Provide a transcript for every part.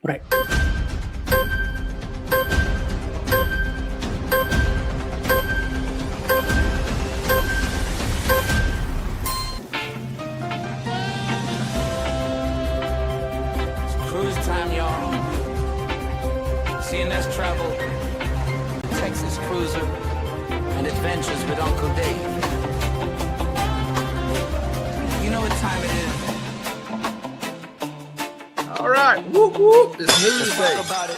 Right. Cruise time, y'all. CNS Travel, Texas Cruiser, and Adventures with Uncle Dave. You know what time it is. All right. Whoop, whoop. It's news day. Talk about it.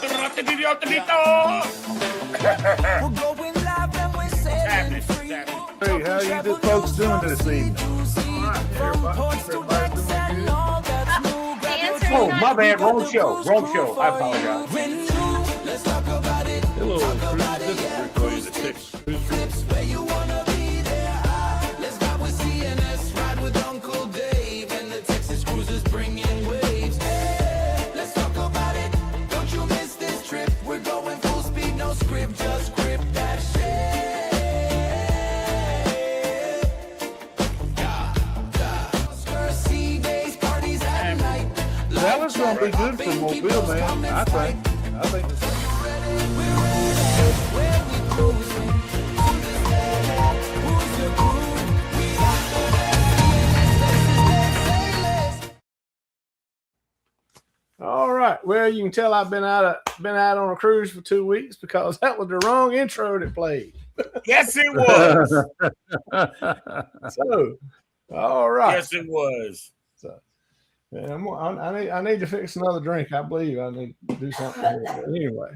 Hey, how you folks doing this evening? All right. Everybody's doing good. Oh, my bad. Wrong show. I apologize. Hello, Cruise. This is Rick Williams at Texas CRUISER'S. Well, it's going to be good for Mobile, man. I think it's All right. Well, you can tell I've been out on a cruise for 2 weeks because that was the wrong intro that played. Yes, it was. So, all right. Yes, it was. So, man, I need to fix another drink. I believe I need to do something here. But anyway,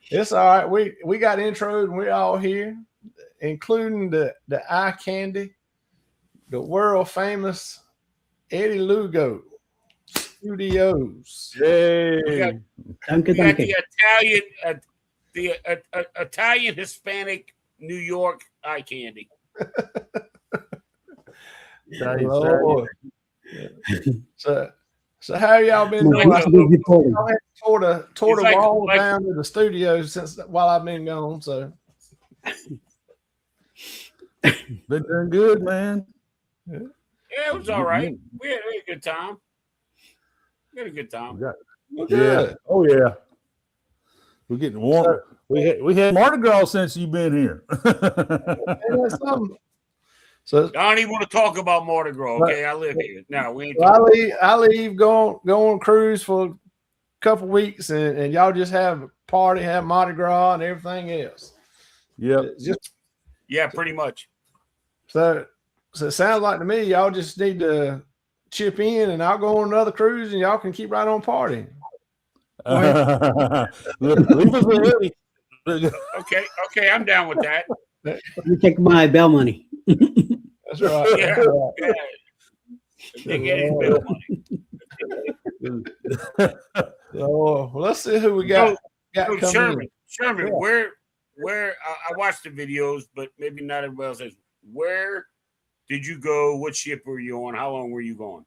it's all right. We got introed and we're all here, including the eye candy, the world famous Eddie Lugo Studios. Yay. We got the Italian Hispanic New York eye candy. Lord. So how y'all been Well, doing? Tore I went tore the like- wall like- down to the studio while I've been gone. So Been doing good, man. Yeah, it was all right. We had a good time. We had a good time. we're Yeah. good. Oh, yeah. We're getting warm. We had Mardi Gras since you've been here. Ain't that something? So I don't even want to talk about Mardi Gras. Okay, I live here. No, we ain't. I leave, go on cruise for a couple weeks, and y'all just have a party, have Mardi Gras and everything else. Yep. It's just Yeah, pretty much. so it sounds like to me y'all just need to chip in, and I'll go on another cruise, and y'all can keep right on partying. Leave us with Eddie. Okay, I'm down with that. You take my bail money. That's right. Yeah, That's right. yeah. Big Eddie's bill money. Oh, well, let's see who we got. So coming Sherman, Yeah. where I watched the videos, but maybe not everybody else has. Where did you go? What ship were you on? How long were you going?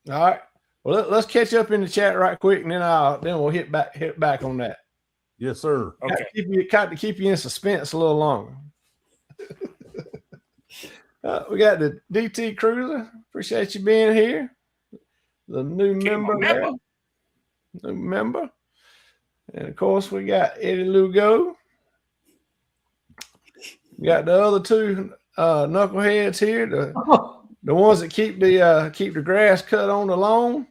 in. All right. Well, let's catch up in the chat right quick, and then we'll hit back on that. Yes, sir. Okay. Got to keep you in suspense a little longer. We got the DT Cruiser. Appreciate you being here. The new member there. New member. And of course, we got Eddie Lugo. We got the other two knuckleheads here, the ones that keep the grass cut on the lawn.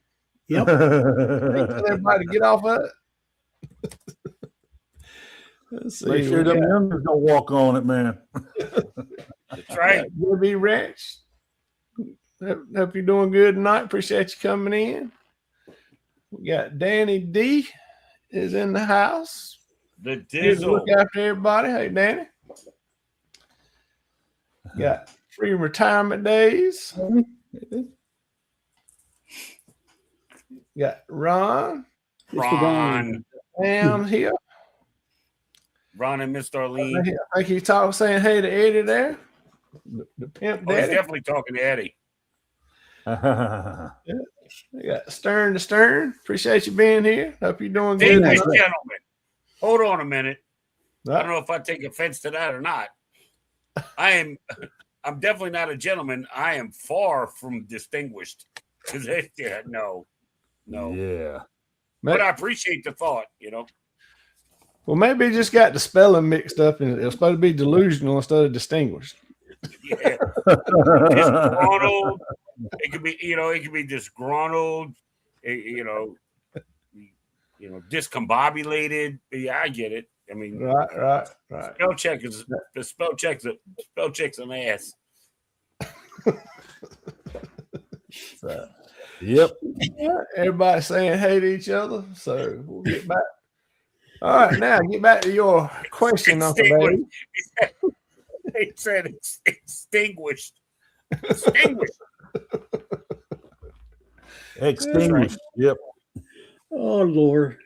Yep. Tell everybody to get off of it. Let's see. Make sure them members don't walk on it, man. That's right. We'll be Rex. Hope you're doing good tonight. Appreciate you coming in. We got Danny D is in the house. The Here to Dizzle. look after everybody. Hey, Danny. Got free retirement days. Got Ron. Ron Here. Ron and Miss Darlene. I think he's saying hey to Eddie there. The pimp Oh, he's daddy. definitely talking to Eddie. We got Stern to Stern. Appreciate you being here. Hope you're doing Hey, good. ladies and gentlemen, hold on a minute. I Right. don't know if I take offense to that or not. I'm definitely not a gentleman. I am far from distinguished. No. Yeah. But I appreciate the thought, you know. Well, maybe he just got the spelling mixed up, and it was supposed to be delusional instead of distinguished. Yeah. Disgruntled. It could be, you know, it could be disgruntled, you know, discombobulated. Yeah, I get it. I mean, Right. spell check's an ass. Yep. Everybody saying hey to each other, so we'll get back. All right, now get back to your question, Uncle Dave. They said it's extinguished. Extinguished. Extinguished. Yep. Oh Lord.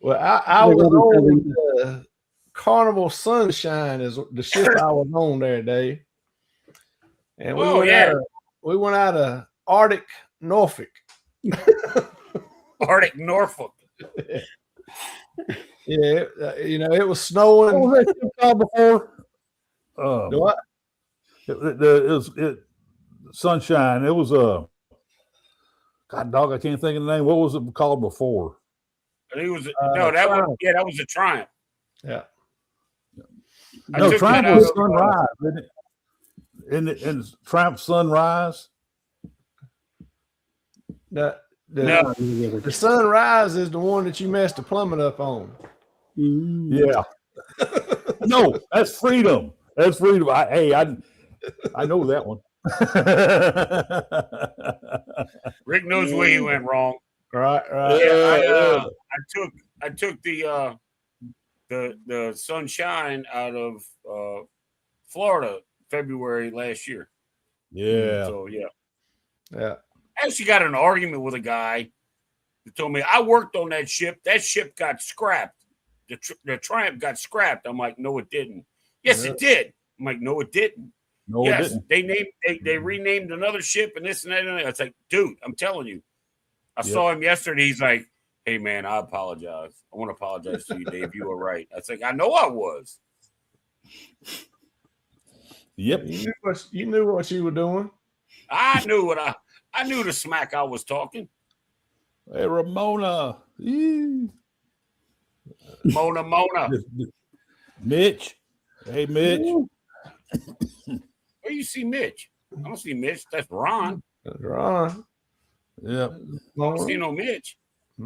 Well, I was on Carnival Sunshine is the ship I was on there, Dave. And we went out of Arctic Norfolk. Arctic Norfolk. Yeah, it was snowing. What was that ship called before? What? It was Sunshine. It was God dog, I can't think of the name. What was it called before? It was that was a Triumph. Yeah. No, Triumph was Sunrise, isn't it? And Triumph Sunrise. The Sunrise is the one that you messed the plumbing up on. Yeah. No, that's Freedom. That's Freedom. I know that one. Rick knows where he went wrong. Right. Yeah, I took the Sunshine out of Florida February last year. Yeah. So yeah. Yeah. I actually got in an argument with a guy that told me I worked on that ship. That ship got scrapped. The Triumph got scrapped. I'm like, no, it didn't. Yes, it did. I'm like, no, it didn't. No, yes, it didn't. they renamed another ship and this and that. And that. It's like, dude, I'm telling you. I saw him yesterday. He's like, hey, man, I apologize. I want to apologize to you, Dave. You were right. I was like, I know I was. Yep. You knew what you were doing. I knew the smack I was talking. Hey, Ramona. Mona. Mitch. Hey, Mitch. Where you see Mitch? I don't see Mitch. That's Ron. That's Ron. Yep. I don't see no Mitch.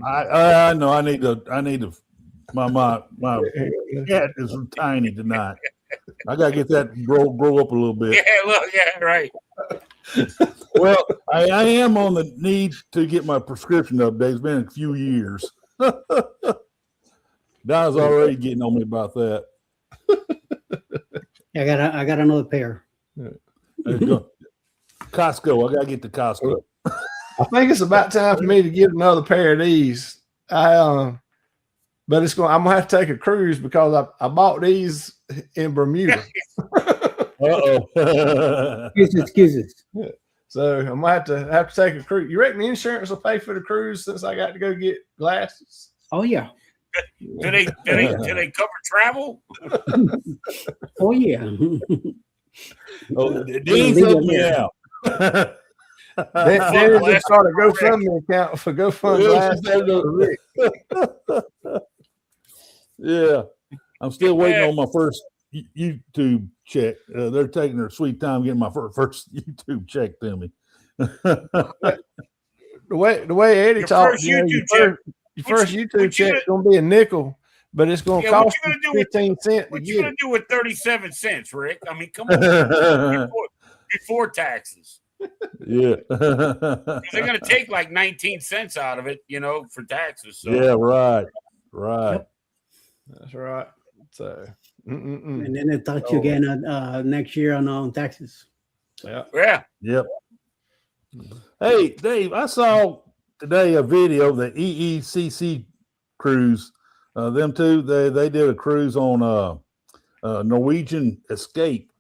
I know. I need to. My cat is tiny tonight. I gotta get that grow up a little bit. Yeah, look, yeah, right. Well, I am on the need to get my prescription updated. It's been a few years. Don's already getting on me about that. I got another pair. Costco. I gotta get to Costco. I think it's about time for me to get another pair of these. But I'm gonna have to take a cruise because I bought these in Bermuda. Excuses. So I'm gonna have to take a cruise. You reckon the insurance will pay for the cruise since I got to go get glasses? Oh yeah. Do they cover travel? Oh yeah. Dean's helping me out. Then just start a GoFundMe account for GoFundMe. Yeah, I'm still waiting on my first YouTube check. They're taking their sweet time getting my first YouTube check to me. The way Eddie talks, your first YouTube check is going to be a nickel, but it's going to cost you 15 cents. What you going to do with 37 cents, Rick? I mean, come on. Before taxes. Yeah. They're going to take like 19 cents out of it, for taxes. So. Yeah, right. Yep. That's right. So, and then they talk to you again next year on taxes. Yeah. Yep. Hey, Dave, I saw today a video of the EECC cruise. Them two, they did a cruise on Norwegian Escape,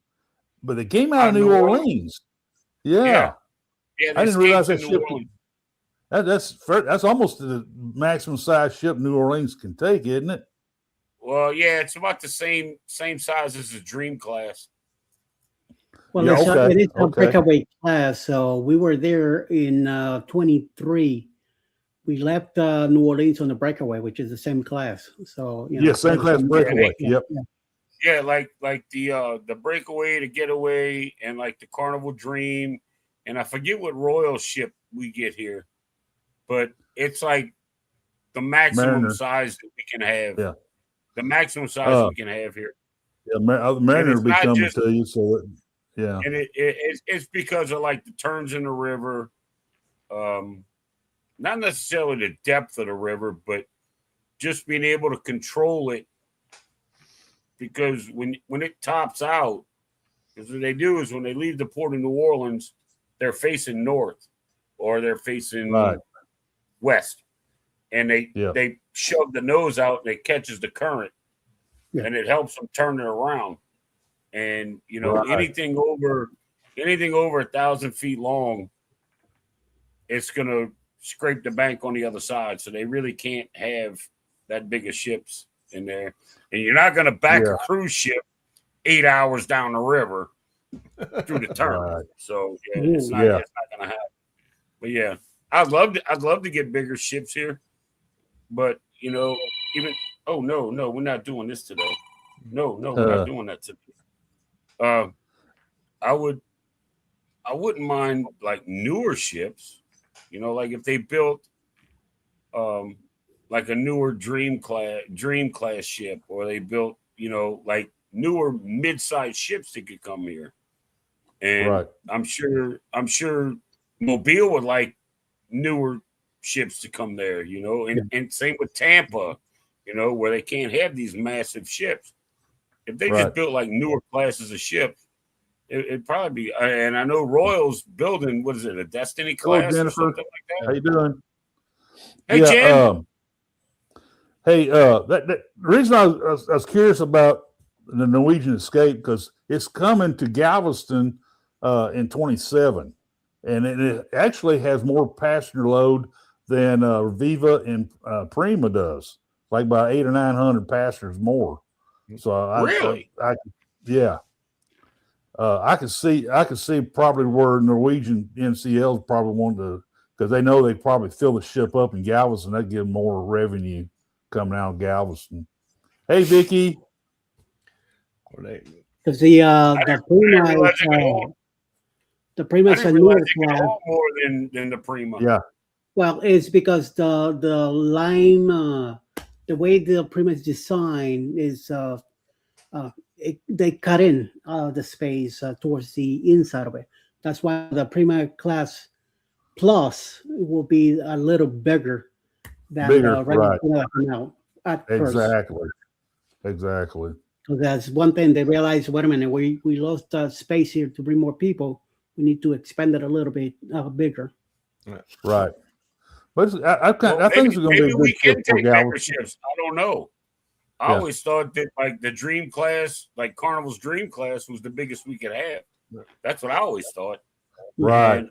but they came out of New Orleans. Yeah. I didn't realize that ship. That's almost the maximum size ship New Orleans can take, isn't it? Well, yeah, it's about the same size as the Dream class. Well, it is a breakaway class. So we were there in 23 we left New Orleans on the breakaway, which is the same class. So Same class breakaway. Yeah. Yep. Yeah, like the breakaway, the getaway, and like the Carnival Dream, and I forget what royal ship we get here, but it's like the maximum Mariner. size that we can have. Yeah. The maximum size we can have here. Yeah, Mariner will be not coming just- to you. So yeah, And it's because of like the turns in the river, not necessarily the depth of the river, but just being able to control it. Because when it tops out, because what they do is when they leave the port of New Orleans, they're facing north or they're facing west, and they shove the nose out and it catches the current, and it helps them turn it around. And anything over 1,000 feet long, it's gonna scrape the bank on the other side. So they really can't have that big of ships in there. And you're not gonna back a cruise ship 8 hours down the river through the turn. Right. So it's not gonna happen. But yeah, I'd love to get bigger ships here. But no, we're not doing this today. No, we're not doing that today. I wouldn't mind like newer ships, like if they built like a newer dream class ship, or they built, like newer mid-sized ships that could come here. And I'm sure Mobile would like newer ships to come there, and same with Tampa, where they can't have these massive ships. If they just built like newer classes of ships, it'd probably be. And I know Royal's building, what is it, a Destiny class or something like that? How you doing? Hey, Jim. The reason I was curious about the Norwegian Escape, because it's coming to Galveston in 27, and it actually has more passenger load than Viva and Prima does, like by 800 or 900 passengers more. So I could see probably where Norwegian NCLs probably want to, because they know they probably fill the ship up in Galveston. That give more revenue coming out of Galveston. Hey, Vicky. Because the Prima is a newer class. More than the Prima. Yeah. Well, it's because the line, the way the Prima is designed is they cut in the space towards the inside of it. That's why the Prima class Plus will be a little bigger than the regular now at first. Exactly. So that's one thing they realized. Wait a minute, we lost space here to bring more people. We need to expand it a little bit bigger. Right. But I think it's going to be a good ship for Galveston. I don't know. I always thought that like the Dream class, like Carnival's Dream class, was the biggest we could have. That's what I always thought. Right. And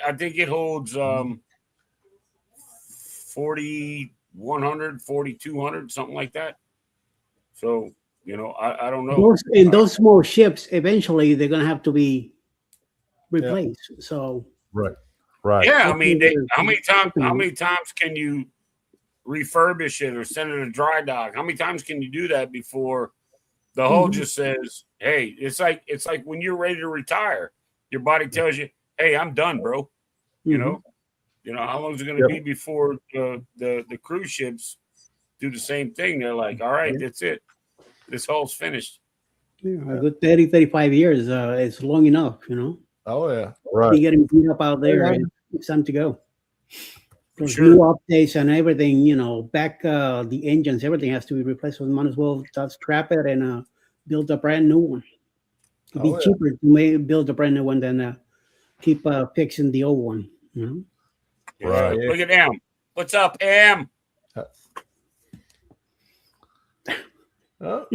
I think it holds 4,100, 4,200, something like that. So I don't know. Those small ships, eventually they're going to have to be replaced. So right. Yeah, I mean, how many times can you refurbish it or send it to dry dock? How many times can you do that before the hull just says, "Hey," it's like when you're ready to retire, your body tells you, "Hey, I'm done, bro." You know how long is it going to be before the cruise ships do the same thing? They're like, "All right, that's it. This hull's finished." A good 30, 35 years is long enough, Oh yeah, right. You're getting beat up out there, and it's time to go. There's Sure. new updates and everything, back the engines, everything has to be replaced. So we might as well just scrap it and build a brand new one. It'd be cheaper to build a brand new one than keep fixing the old one. Right. Look at Em. What's up, Em? Oh.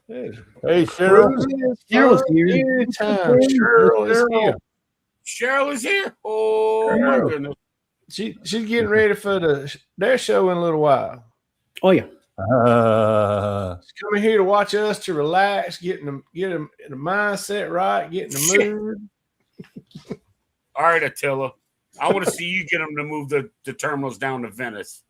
Hey, Cheryl. Cheryl's here. Cheryl is here. Cheryl is here. Oh my goodness. She's getting ready for their show in a little while. Oh yeah. She's coming here to watch us, to relax, get the mindset right, get in the mood. All right, Attila. I want to see you get them to move the terminals down to Venice.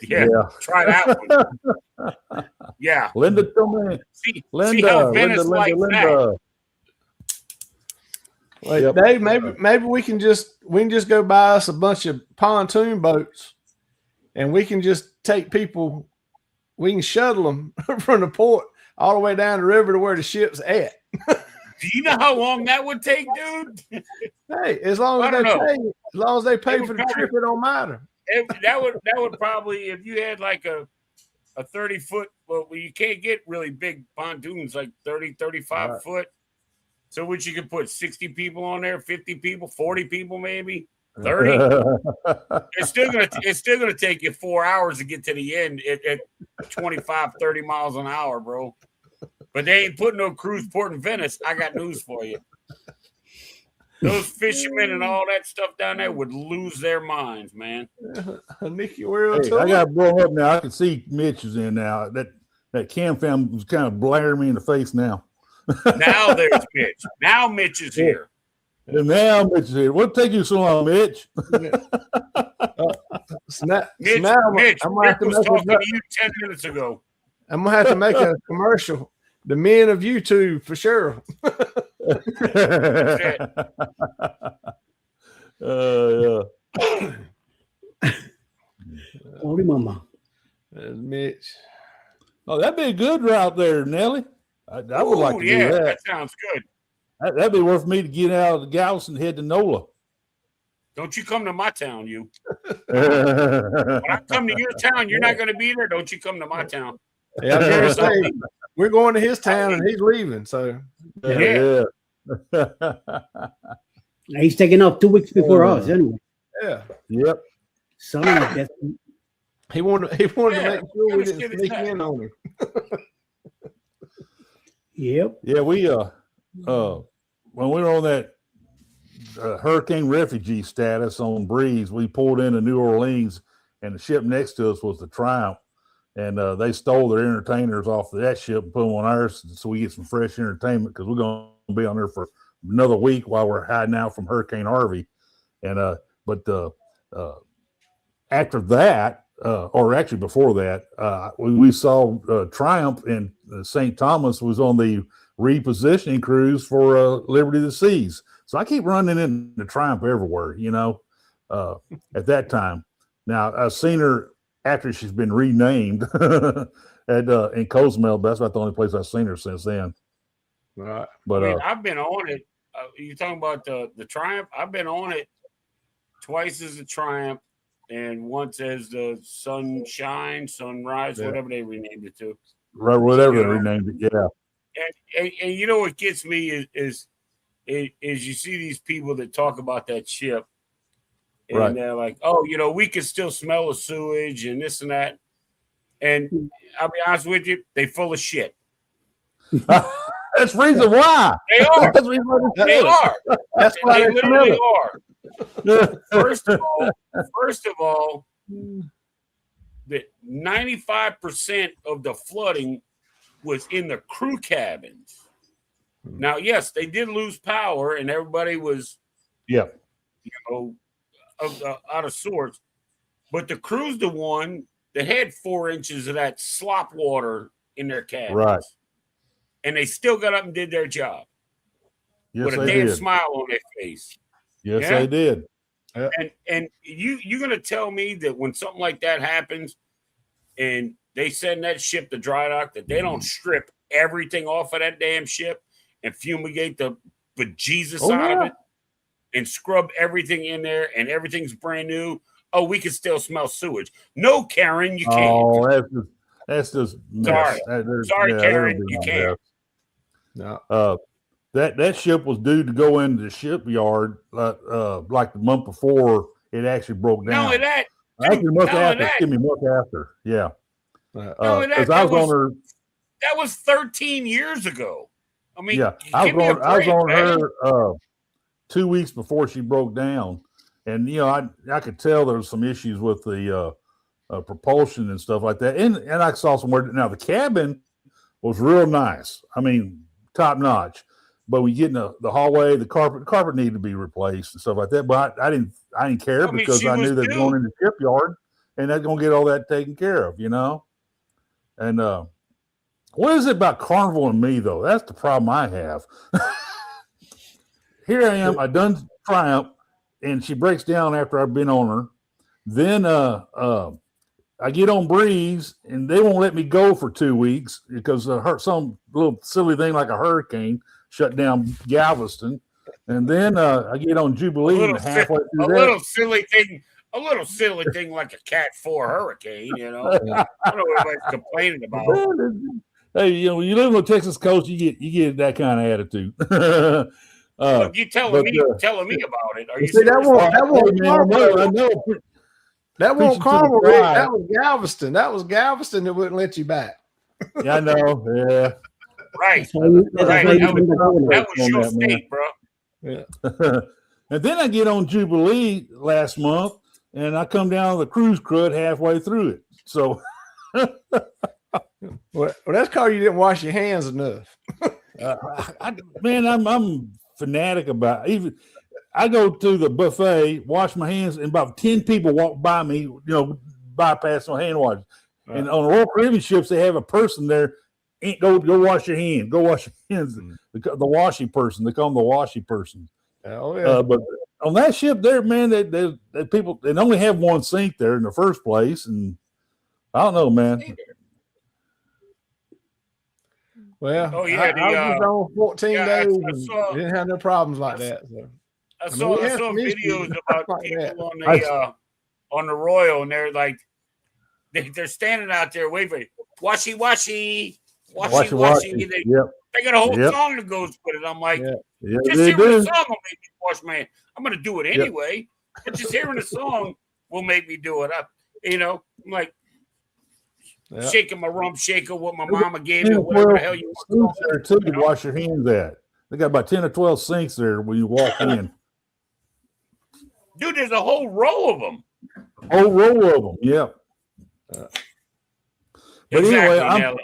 Yeah. Try that one. Yeah. Linda, come in. See how Venice likes that. Like, Yep. Dave, maybe we can just go buy us a bunch of pontoon boats, and we can just take people. We can shuttle them from the port all the way down the river to where the ship's at. Do you know how long that would take, dude? Hey, as long as they pay for the trip, it don't matter. That would probably, if you had like a 30-foot, well, you can't get really big pontoons, like 30, 35 foot. So which you could put 60 people on there, 50 people, 40 people, maybe 30. It's still gonna take you 4 hours to get to the end at 25, 30 miles an hour, bro. But they ain't putting no cruise port in Venice. I got news for you. Those fishermen and all that stuff down there would lose their minds, man. Nicky, I got to blow up now. I can see Mitch is in now. That cam fam was kind of blaring me in the face now. Now there's Mitch. Now Mitch is here. And now Mitch is here. What'll take you so long, Mitch? Mitch, I'm was talking to you 10 minutes ago. I'm gonna have to make a commercial. The men of YouTube for sure. Holy mama. There's Mitch. Oh, that'd be a good route there, Nelly. I would like to do that. That sounds good. That'd be worth me to get out of the Galveston and head to NOLA. Don't you come to my town, you. When I come to your town, you're not going to be there. Don't you come to my town. Yeah, I was gonna say, we're going to his town and he's leaving. So Yeah. He's taking off 2 weeks before us, anyway. yeah, Yep. Something like that. he wanted to make sure we didn't sneak in on him. Yep. Yeah, we when we were on that hurricane refugee status on Breeze, we pulled into New Orleans, and the ship next to us was the Triumph, and they stole their entertainers off of that ship and put them on ours, so we get some fresh entertainment because we're going to be on there for another week while we're hiding out from Hurricane Harvey, and but after that, or actually before that, we saw Triumph, and St. Thomas was on the repositioning cruise for Liberty of the Seas. So I keep running into Triumph everywhere, at that time. Now, I've seen her after she's been renamed in Cozumel, but that's about the only place I've seen her since then. Right. But I've been on it. You're talking about the Triumph? I've been on it twice as a Triumph and once as the Sunshine, Sunrise, whatever they renamed it to. Right, whatever they renamed it, yeah. And you know what gets me is you see these people that talk about that ship, and they're like, "Oh, we can still smell the sewage and this and that." And I'll be honest with you, they full of shit. That's the reason why. They are. That's the reason why they are. That's why they literally are. First of all, that 95% of the flooding was in the crew cabins. Now, yes, they did lose power, and everybody was, out of sorts. But the crew's the one that had 4 inches of that slop water in their cabins, right? And they still got up and did their job with a damn smile on their face. Yes, they did. And you're gonna tell me that when something like that happens, and they send that ship to dry dock, that they don't strip everything off of that damn ship and fumigate the bejesus out of it and scrub everything in there and everything's brand new? Oh, we can still smell sewage. No, Karen, you can't. Oh, that's just sorry. Sorry, Karen, you can't. No. That ship was due to go into the shipyard like the month before it actually broke down. Not only that, actually, month after. Yeah. That was 13 years ago. I mean, I was on her 2 weeks before she broke down, and I could tell there was some issues with the propulsion and stuff like that. And I saw somewhere now the cabin was real nice. I mean, top notch. But we get in the hallway, the carpet needed to be replaced and stuff like that. But I didn't care because I knew they were going in the shipyard and they're going to get all that taken care of, And what is it about Carnival and me though? That's the problem I have. Here I am. I done Triumph, and she breaks down after I've been on her. Then I get on Breeze, and they won't let me go for 2 weeks because some little silly thing like a hurricane shut down Galveston. And then I get on Jubilee and halfway through a little silly thing like a Cat 4 hurricane, I don't know what everybody's complaining about. Hey, when you live on the Texas coast, you get that kind of attitude. Look, you telling me about it? Are you see that won't That won't Carnival. That was Galveston. That was Galveston that wouldn't let you back. Yeah, I know. Yeah. Right. That was your state, bro. Yeah. And then I get on Jubilee last month, and I come down the cruise crud halfway through it. So, well, that's because you didn't wash your hands enough. I'm fanatic about it. Even I go to the buffet, wash my hands, and about 10 people walk by me, bypass my hand wash. Right. And on the Royal Caribbean ships, they have a person there. Go wash your hands. Go wash your hands. The washy person. They call them the washy person. Oh yeah. But on that ship there, man, they people they only have one sink there in the first place, and I don't know, man. Well, I was on 14 days and didn't have no problems like that. So. I saw videos about people on the Royal, and they're like, they're standing out there waiting for it. Washy. They got a whole song that goes with it. I'm like, just hearing the song will make me wash my hands. I'm going to do it anyway, but just hearing the song will make me do it. I'm like shaking my rump shaker, what my mama gave me, whatever the hell you want there too to wash your hands at. They got about 10 or 12 sinks there when you walk in. Dude, there's a whole row of them. Yeah. But exactly, anyway,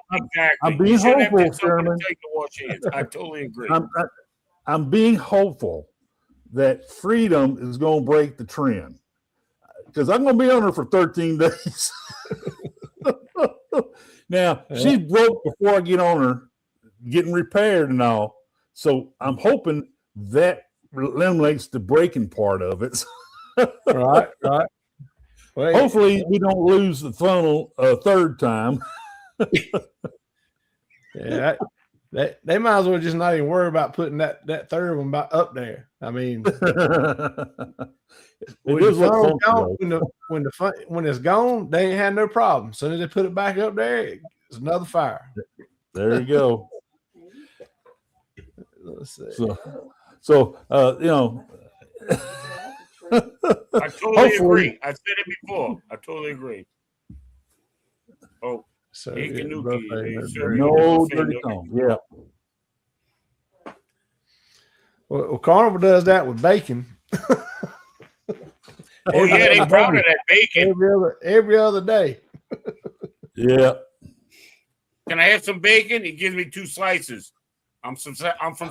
I'm being hopeful, Sherman. I totally agree. I'm being hopeful that Freedom is going to break the trend because I'm going to be on her for 13 days. Now, she's broke before I get on her, getting repaired and all. So I'm hoping that eliminates the breaking part of it. Right. Well, hopefully, we don't lose the funnel a third time. Yeah, they might as well just not even worry about putting that third one up there. I mean, when it's gone, they ain't had no problem. As soon as they put it back up there, it's another fire. There you go. Let's see. So I totally agree. I said it before. I totally agree. Oh, so no dirty tone. Yeah. Well, Carnival does that with bacon. Oh yeah, they proud of that bacon every other day. Yeah. Can I have some bacon? He gives me 2 slices. I'm from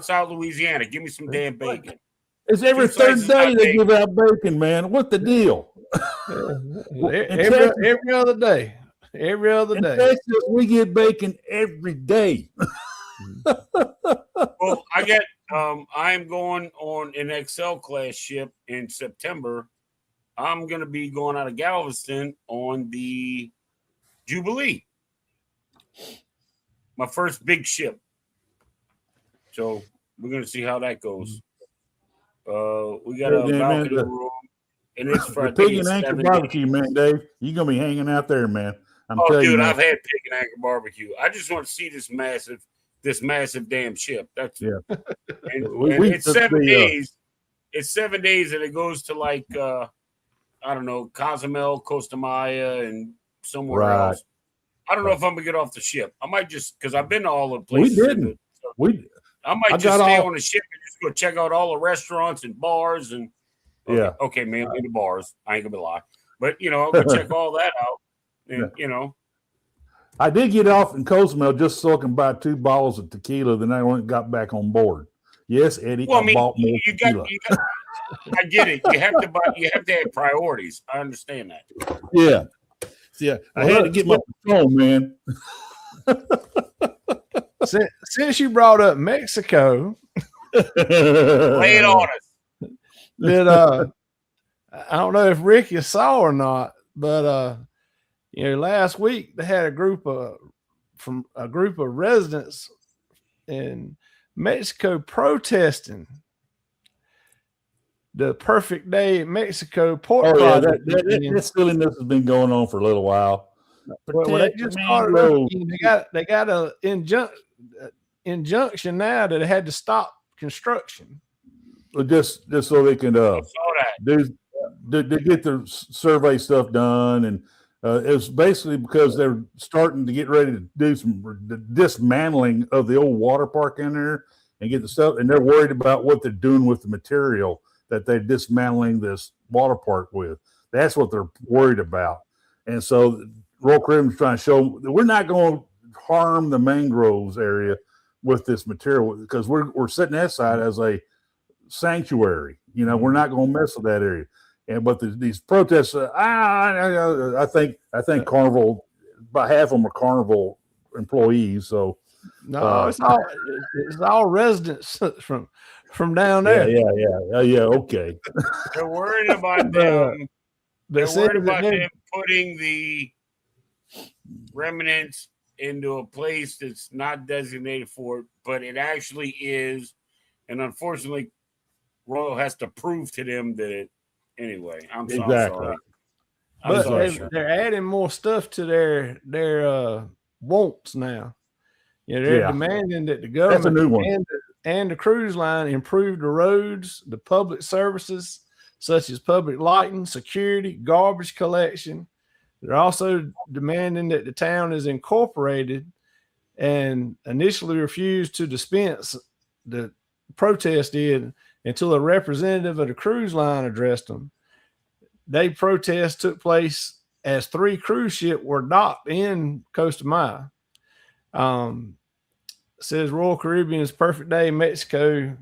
South Louisiana. Give me some damn bacon. It's every third day they give out bacon, man. What the deal? Every other day. Every other day. In Texas, we get bacon every day. Well, I am going on an XL class ship in September. I'm going to be going out of Galveston on the Jubilee. My first big ship. So we're going to see how that goes. We got a balcony room, and it's for Pig and Anchor Barbecue, man, Dave. You're going to be hanging out there, man. I'm telling you. Dude, I've had Pig and Anchor Barbecue. I just want to see this massive damn ship. That's yeah. And it's 7 days. It's 7 days, and it goes to like I don't know, Cozumel, Costa Maya, and somewhere else. I don't know if I'm gonna get off the ship. I might just because I've been to all the places. I might just stay on the ship and just go check out all the restaurants and bars and okay, man, in the bars. I ain't gonna lie, but I'll go check all that out. And I did get off in Cozumel just so I can buy 2 bottles of tequila. Then I went and got back on board. Yes, Eddie. Well, I mean, bought more you tequila. got. I get it. You have to buy. You have to have priorities. I understand that. Yeah. Yeah. I had to get my phone, man. Since you brought up Mexico, Lay it on us. did I don't know if Ricky saw or not, but last week they had a group of residents in Mexico protesting the perfect day in Mexico port project. That silliness has been going on for a little while. Well, they just started. They got a injunction now that they had to stop construction. Just so they can get their survey stuff done, and it's basically because they're starting to get ready to do some dismantling of the old water park in there and get the stuff, and they're worried about what they're doing with the material that they're dismantling this water park with. That's what they're worried about. And so Royal Caribbean's trying to show that we're not going to harm the mangroves area with this material because we're setting that aside as a sanctuary. We're not going to mess with that area. But these protests, I think Carnival, about half of them are Carnival employees. So no, it's all residents from down there. Yeah. Okay. They're worried about them. They're worried about them putting the remnants into a place that's not designated for it, but it actually is. And unfortunately, Royal has to prove to them that it. Anyway, I'm sorry. They're adding more stuff to their wants now. They're demanding that the government and the cruise line improve the roads, the public services such as public lighting, security, garbage collection. They're also demanding that the town is incorporated, and initially refused to dispense. The protest did until a representative of the cruise line addressed them. They protests took place as 3 cruise ships were docked in Costa Maya. Says Royal Caribbean's Perfect Day Mexico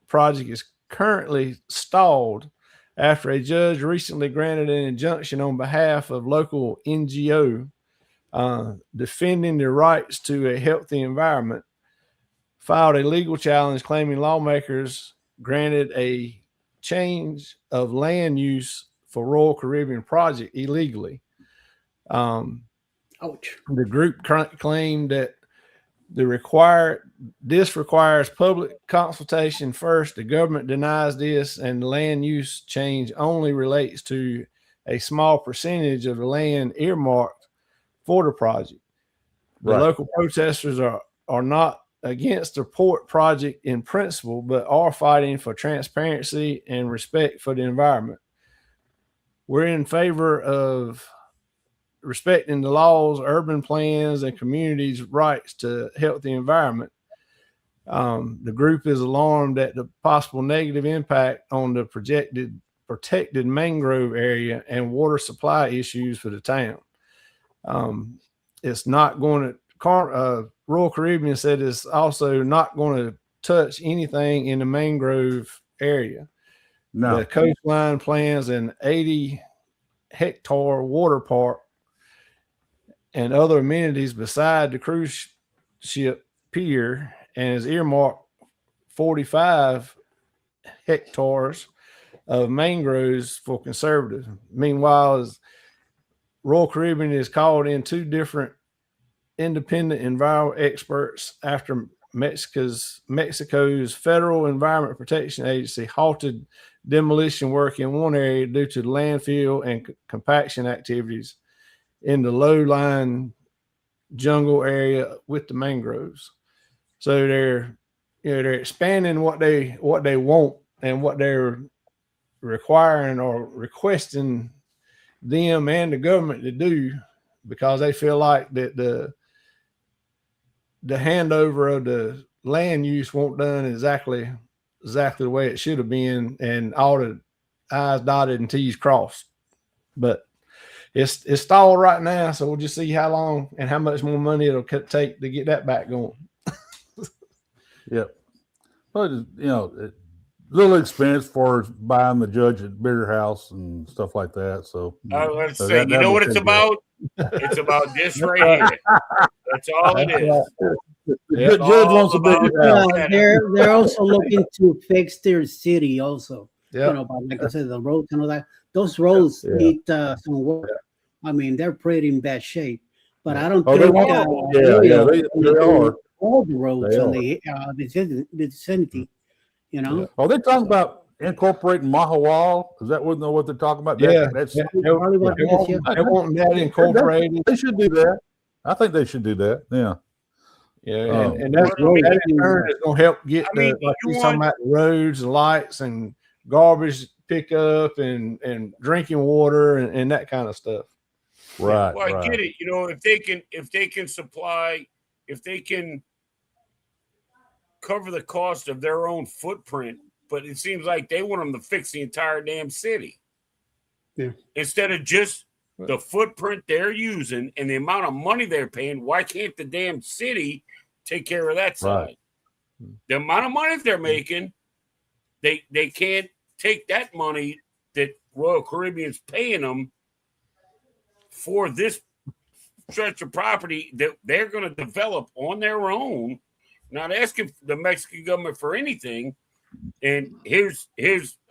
project is currently stalled after a judge recently granted an injunction on behalf of local NGO defending their rights to a healthy environment, filed a legal challenge claiming lawmakers granted a change of land use for Royal Caribbean project illegally. Ouch. The group claimed that this requires public consultation first. The government denies this, and the land use change only relates to a small percentage of the land earmarked for the project. The local protesters are not against the port project in principle, but are fighting for transparency and respect for the environment. We're in favor of respecting the laws, urban plans, and communities' rights to healthy environment. The group is alarmed at the possible negative impact on the projected protected mangrove area and water supply issues for the town. It's not going to, Royal Caribbean said it's also not going to touch anything in the mangrove area. No. The coastline plans an 80-hectare water park and other amenities beside the cruise ship pier, and is earmarked 45 hectares of mangroves for conservatives. Meanwhile, as Royal Caribbean is called in 2 different independent environmental experts after Mexico's Federal Environment Protection Agency halted demolition work in one area due to landfill and compaction activities in the low-lying jungle area with the mangroves. So they're expanding what they want and what they're requiring or requesting them and the government to do, because they feel like that the handover of the land use won't done exactly the way it should have been, and all the I's dotted and T's crossed. But it's stalled right now, so we'll just see how long and how much more money it'll take to get that back going. Yep. But little expense for buying the judge at Bigger House and stuff like that. So Let's so say, you know what it's take care. about? It's about this right here. That's all it is. The Yeah. judge wants a bigger house. They're also looking to fix their city also. Yeah. But like I said, the roads and all that. Those roads Yeah. need some work. I mean, they're pretty in bad shape. But I don't Oh, they think are. Rio They are. all the roads They on are. the vicinity. You know, Are they talking about incorporating Mahawal? Is that what they're talking about? Yeah. That's Probably what it is, yeah. They want that incorporated. They should do that. I think they should do that. Yeah. Yeah, and that's Well, I mean, that in turn is going to help get I mean, like you you're talking want- about the roads, lights, and garbage pickup, and drinking water, and that kind of stuff. Right. Well, I right. get it. You know, if they can supply, if they can cover the cost of their own footprint, but it seems like they want them to fix the entire damn city. Yeah. Instead of just the footprint they're using and the amount of money they're paying, why can't the damn city take care of that side? Right. The amount of money they're making, they can't take that money that Royal Caribbean's paying them for this stretch of property that they're going to develop on their own, not asking the Mexican government for anything. And here's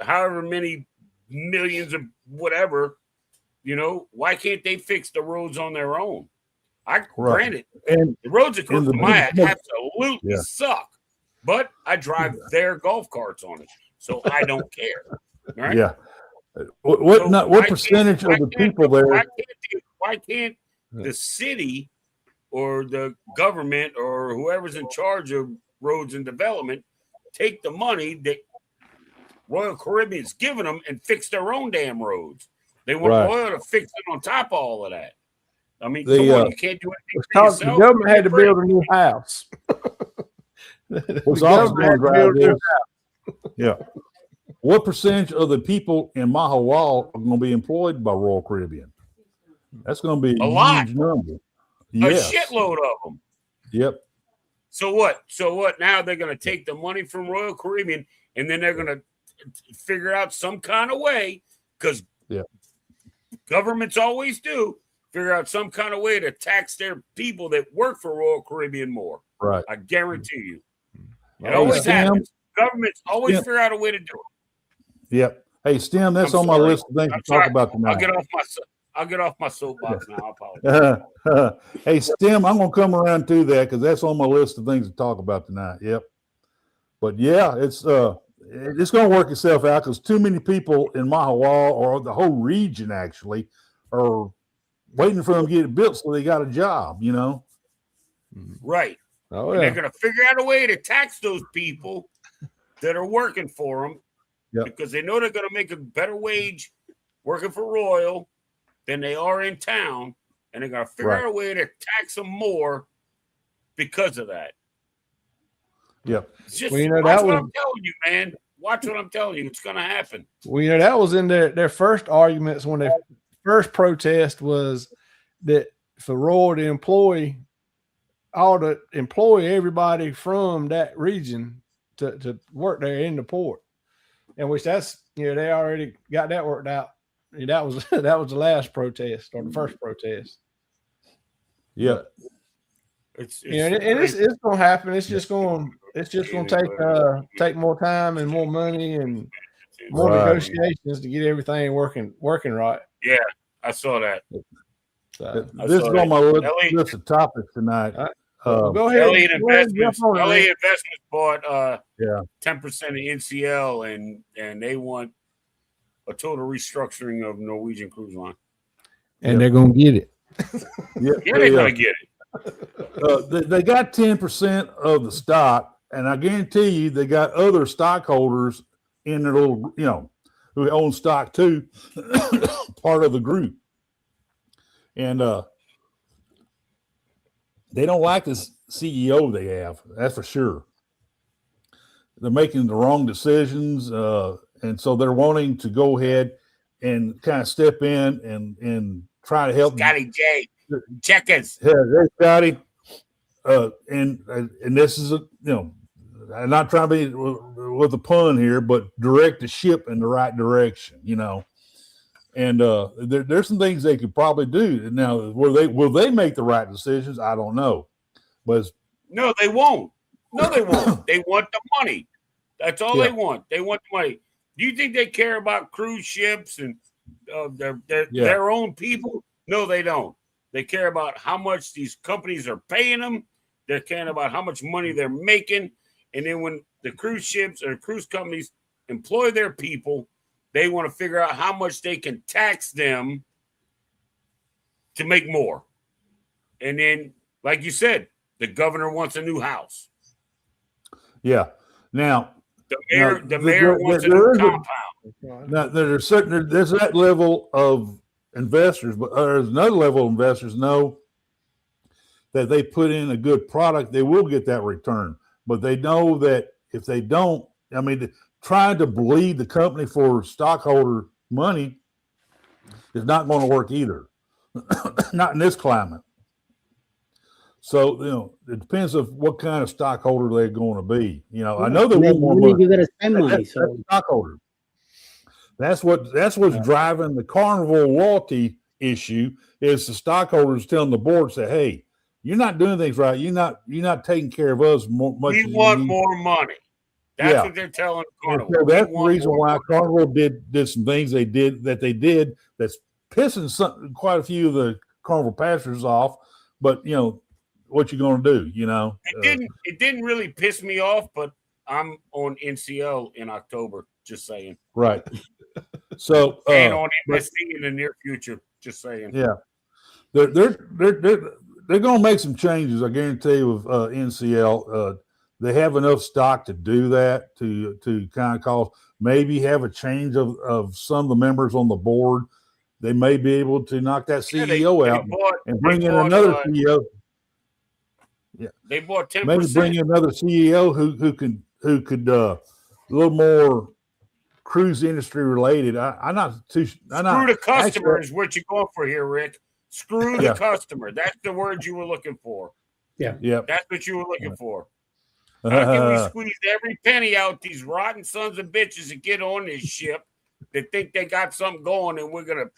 however many millions of whatever, why can't they fix the roads on their own? Granted, And the roads at and the Maya big- absolutely Yeah. suck, but I drive their golf carts on it, so I don't care. Right? yeah. What So what why percentage can't- of the why can't- people there? Why can't the city or the government or whoever's in charge of roads and development take the money that Royal Caribbean's giving them and fix their own damn roads? They want Right. Royal to fix it on top of all of that. I mean, The, come on, you can't do anything for The yourself. government had to build a new house. What's The also government had going to to build drive a new this? Yeah. What percentage of the people in Mahawal are going to be employed by Royal Caribbean? That's going to be A lot. huge number. A Yes. shitload of them. Yep. So what? Now they're going to take the money from Royal Caribbean and then they're going to figure out some kind of way, because governments always do, figure out some kind of way to tax their people that work for Royal Caribbean more. Right. I guarantee you. It Hey, always Stim. happens. Governments always Stim. figure out a way to do it. Yep. Hey, Stim, that's I'm on my sorry. list of things I'm to talk sorry. about tonight. I'll get off my soapbox now. I apologize. Hey, Stim, I'm going to come around to that because that's on my list of things to talk about tonight. Yep. But yeah, it's going to work itself out because too many people in Mahawal or the whole region actually are waiting for them to get it built so they got a job, Right. Oh, And yeah. they're going to figure out a way to tax those people that are working for them because they know they're going to make a better wage working for Royal than they are in town. And they're going to figure out a way to tax them more because of that. Yep. It's just, Well, watch that what was, I'm telling you, man. Watch what I'm telling you. It's going to happen. well, that was in their first arguments when their first protest was that for Royal to employ everybody from that region to work there in the port, and which that's they already got that worked out. And that was the last protest or the first protest. Yeah. It's it's going to happen. It's just going to take more time and more money and more negotiations to get everything working right. Yeah, I saw that. So, This is on my list of topics tonight. go ahead. Elliott Investments jump on it. bought 10% of NCL and they want a total restructuring of Norwegian Cruise Line. And they're going to get it. Yeah, they're going to get it. They got 10% of the stock, and I guarantee you they got other stockholders in their little, who own stock too, part of the group. And they don't like this CEO they have, that's for sure. They're making the wrong decisions, and so they're wanting to go ahead and kind of step in and try to help. Scotty J, checkers. Yeah, there's Scotty. And this is I'm not trying to be with a pun here, but direct the ship in the right direction, And there's some things they could probably do. Now, will they make the right decisions? I don't know, but no, they won't. No, they won't. They want the money. That's all they want. They want the money. Do you think they care about cruise ships and their own people? No, they don't. They care about how much these companies are paying them. They're caring about how much money they're making. And then when the cruise ships or cruise companies employ their people, they want to figure out how much they can tax them to make more. And then, like you said, the governor wants a new house. Yeah. Now, the mayor wants a new compound. Now, there's that level of investors, but there's another level of investors know that they put in a good product, they will get that return. But they know that if they don't, trying to bleed the company for stockholder money is not going to work either. Not in this climate. So, it depends on what kind of stockholder they're going to be. I know they want more money. You got to spend money. So stockholder. That's what's driving the Carnival loyalty issue is the stockholders telling the board, say, hey, you're not doing things right. You're not taking care of us much. We want more money. That's what they're telling Carnival. So that's the reason why Carnival did some things they did that's pissing quite a few of the Carnival passengers off. But what you going to do? It didn't really piss me off, but I'm on NCL in October. Just saying. Right. So and on MSC in the near future. Just saying. Yeah. They're going to make some changes, I guarantee you, with NCL. They have enough stock to do that, to kind of cause, maybe have a change of some of the members on the board. They may be able to knock that CEO out and bring in another CEO. Yeah, they bought 10%. Maybe bring in another CEO who could a little more cruise industry related. I'm not too. Screw the customer is what you're going for here, Rick. Screw the customer. That's the word you were looking for. Yeah. That's what you were looking for. How can we squeeze every penny out these rotten sons of bitches that get on this ship that think they got something going and we're going to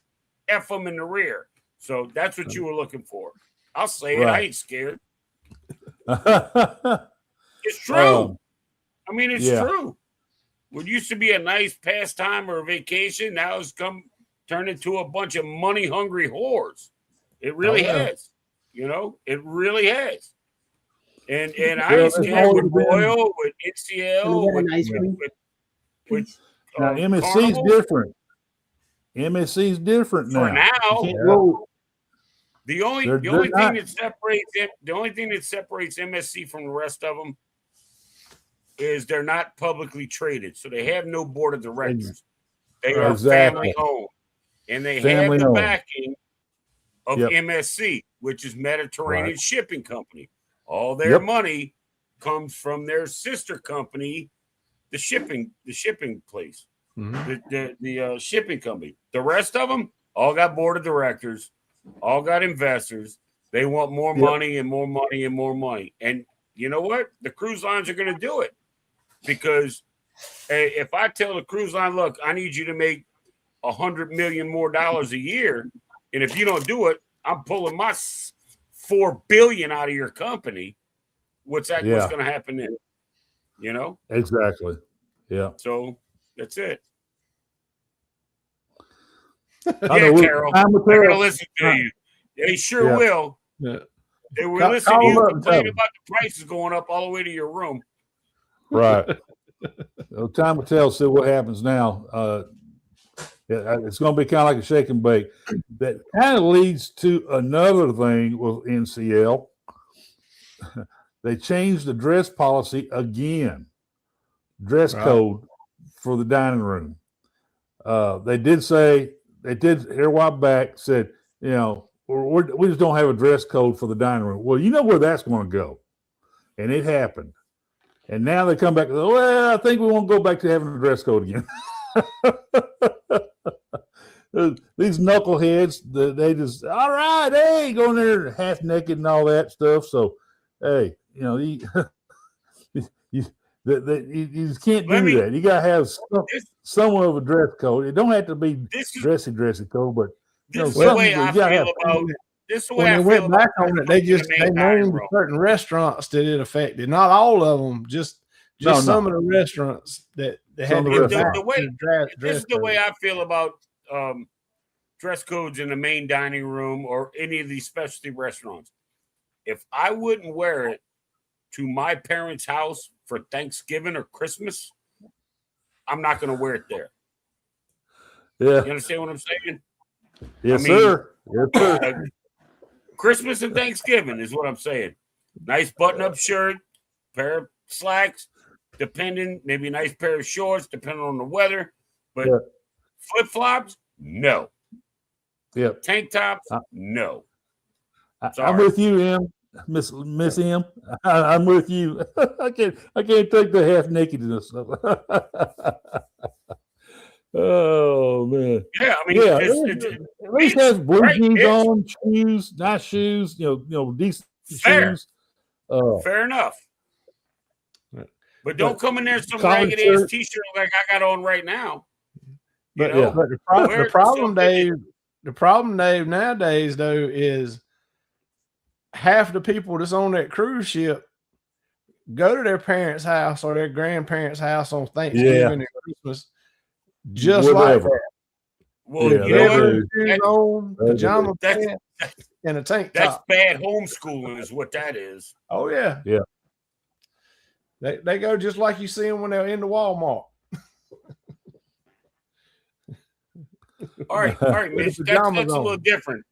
F them in the rear? So that's what you were looking for. I'll say it. I ain't scared. It's true. It's true. What used to be a nice pastime or a vacation now has turned into a bunch of money-hungry whores. It really has. It really has. And I ain't scared with Royal, with NCL, with now MSC's different. MSC's different now. For now, the only thing that separates MSC from the rest of them is they're not publicly traded, so they have no board of directors. They are family owned, and they have the backing of MSC, which is Mediterranean Shipping Company. All their money comes from their sister company, the shipping place, the shipping company. The rest of them all got board of directors, all got investors. They want more money and more money and more money. And you know what? The cruise lines are going to do it because if I tell the cruise line, look, I need you to make $100 million more a year, and if you don't do it, I'm pulling my $4 billion out of your company. What's going to happen then? Exactly. Yeah. So that's it. Carol, they're going to listen to you. They sure will. Yeah. They will listen to you complain about the prices going up all the way to your room. Right. Well, time will tell. See what happens now. It's going to be kind of like a shake and bake. That kind of leads to another thing with NCL. They changed the dress policy again. Dress code for the dining room. They did here a while back said, we just don't have a dress code for the dining room. Well, you know where that's going to go. And it happened. And now they come back and say, well, I think we won't go back to having a dress code again. These knuckleheads, they just, all right, hey, going there half naked and all that stuff. So, hey, You just can't Let do me- that. You gotta have This, somewhat of a dress code. It don't have to be this is dressy code, but you know, this is the way something I you gotta feel have. about. This is the When way they I went feel about back on it, they in the just main they dining named room. certain restaurants that it affected. Not all of them, just No, some no. of the restaurants that they had Some to of the go back The way to the this is the way code. I feel about dress codes in the main dining room or any of these specialty restaurants. If I wouldn't wear it to my parents' house for Thanksgiving or Christmas, I'm not going to wear it there. Yeah. You understand what I'm saying? Yes, I mean, sir. Yes, sir. Christmas and Thanksgiving is what I'm saying. Nice button-up shirt, pair of slacks, depending, maybe a nice pair of shorts, depending on the weather. But Yeah. flip-flops, no. Yep. Tank tops, no. I'm Sorry. with you, M. Miss M. I'm with you. I can't take the half nakedness. Oh man. Yeah, I mean, Yeah. it's At least have blue right, jeans it's on, shoes, nice shoes. You know, decent fair. shoes. Fair enough. But don't come in there with some Collared ragged ass shirt. t-shirt like I got on right now. You But, know? but the problem, Dave, nowadays though is half the people that's on that cruise ship go to their parents' house or their grandparents' house on Thanksgiving and Christmas, just like that. Well, Yeah, you know what? Shoes on, pajama pants, and a tank That's top. bad homeschooling, is what that is. Oh yeah, Yeah. They go just like you see them when they're in the Walmart. All right, Mitch. That's a little different.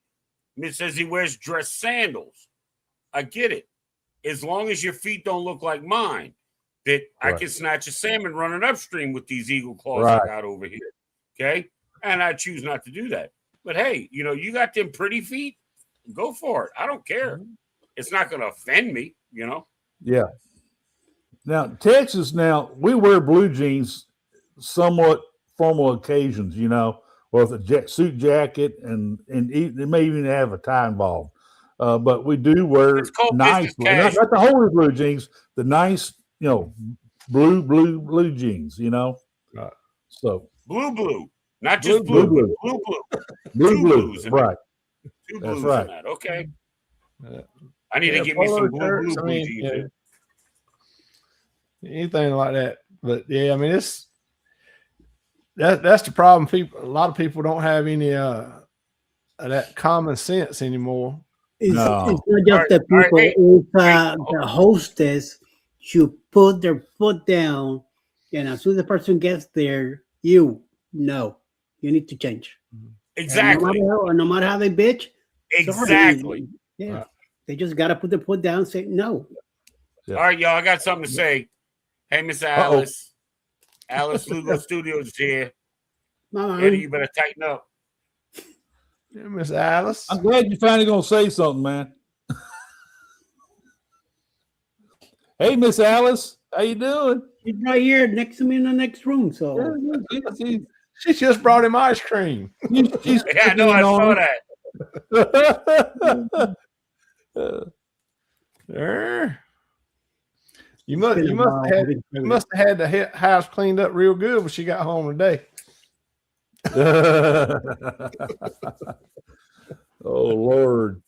Mitch says he wears dress sandals. I get it. As long as your feet don't look like mine, that I can snatch a salmon running upstream with these eagle claws I got over here. Okay. And I choose not to do that. But hey, you know, you got them pretty feet, go for it. I don't care. It's not going to offend me, you know? Yeah. Now, Texas, we wear blue jeans somewhat formal occasions, you know, with a suit jacket and they may even have a tie involved. But we do wear nice, not the holy blue jeans, the nice, you know, blue jeans, you know. So blue, not just blue. Blue. Two blues, right? Two blues in that. Okay. I need to get me some blue jeans. Anything like that. But yeah, I mean, that's the problem. A lot of people don't have any that common sense anymore. It's not just the people. It's the hostess should put their foot down, and as soon as the person gets there, you need to change. Exactly. No matter how they bitch. Exactly. Sorry. Yeah. They just got to put their foot down and say no. Yeah. All right, y'all. I got something to say. Hey, Miss Alice. Alice Lugo Studios is here. Eddie, you better tighten up. Yeah, Miss Alice. I'm glad you're finally going to say something, man. Hey, Miss Alice. How you doing? She's right here next to me in the next room. So she just brought him ice cream. Yeah, I know. I saw that. You must have had the house cleaned up real good when she got home today. Oh Lord.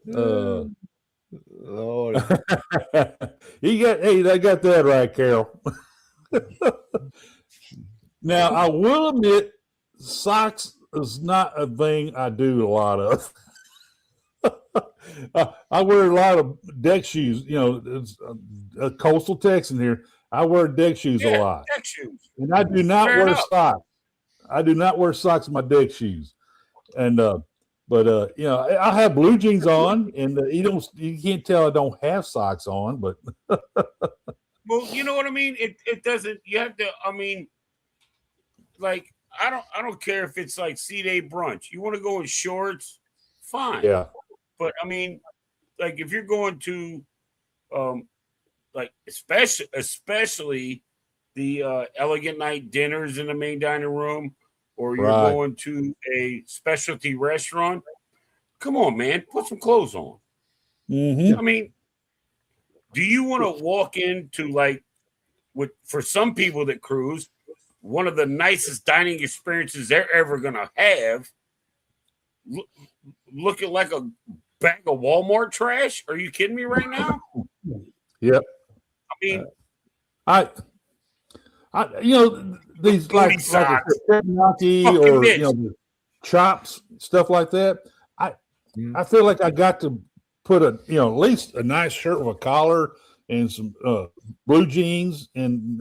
Lord. I got that right, Carol. Now I will admit socks is not a thing I do a lot of. I wear a lot of deck shoes. You know, it's a coastal Texan here. I wear deck shoes a lot. Deck shoes. And I do not wear socks. I do not wear socks in my deck shoes. And but you know, I have blue jeans on, and you can't tell I don't have socks on, but well, you know what I mean? It doesn't, you have to, I mean, like I don't care if it's like C-Day brunch. You want to go in shorts, fine. Yeah. But I mean, like if you're going to like especially the elegant night dinners in the main dining room, or you're going to a specialty restaurant, come on, man, put some clothes on. Mm-hmm. I mean, do you want to walk into like for some people that cruise, one of the nicest dining experiences they're ever gonna have. Looking like a bag of Walmart trash? Are you kidding me right now? Yep. I mean, I these like teriyaki or the chops, stuff like that. I feel like I got to put at least a nice shirt with a collar and some blue jeans and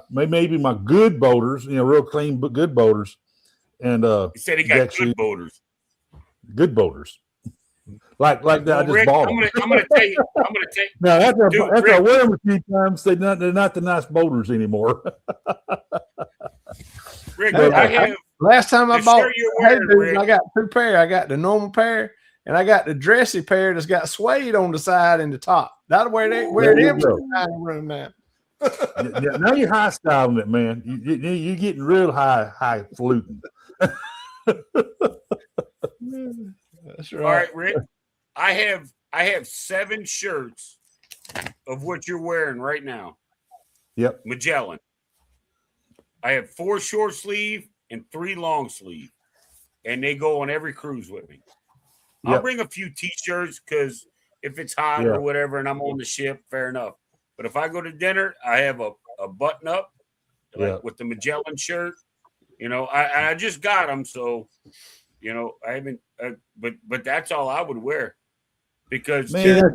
maybe my good boaters, real clean but good boaters. And he said he got good boaters. Good boaters. Like that, I just Rick, bought them. I'm gonna tell you. Now after Rick, I wear them a few times, they're not the nice boaters anymore. Rick, I have last time I bought wearing, I got two pair. I got the normal pair and I got the dressy pair that's got suede on the side and the top. That's where they wear them to the dining room now. Now you're high styling it, man. You're getting real high fluting. That's right. All right, Rick. I have 7 shirts of what you're wearing right now. Yep. Magellan. I have 4 short sleeve and 3 long sleeve, and they go on every cruise with me. Yep. I'll bring a few t-shirts because if it's hot or whatever and I'm on the ship, fair enough. But if I go to dinner, I have a button up with the Magellan shirt. I just got them, so I haven't. But that's all I would wear because they're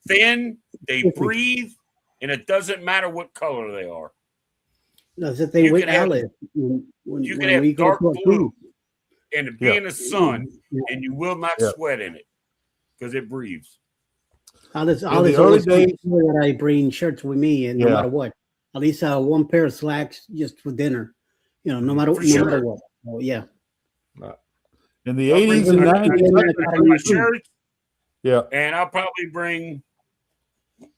thin, they breathe, and it doesn't matter what color they are. No, that they wait outlets. You can have dark blue and be in the sun, and you will not sweat in it because it breathes. Alice always makes sure that I bring shirts with me, and no matter what, at least one pair of slacks just for dinner. No matter what. Oh yeah. In the 80s and 90s, my shirts. Yeah, and I'll probably bring.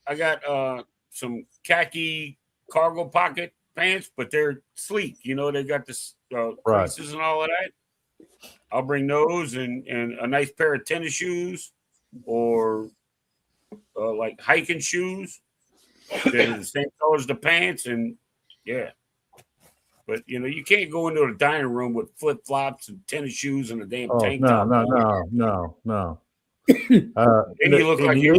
I got some khaki cargo pocket pants, but they're sleek. They got the creases and all of that. I'll bring those and a nice pair of tennis shoes or like hiking shoes that are the same color as the pants. And but you can't go into a dining room with flip flops and tennis shoes and a damn tank top. No. Then you look like you're.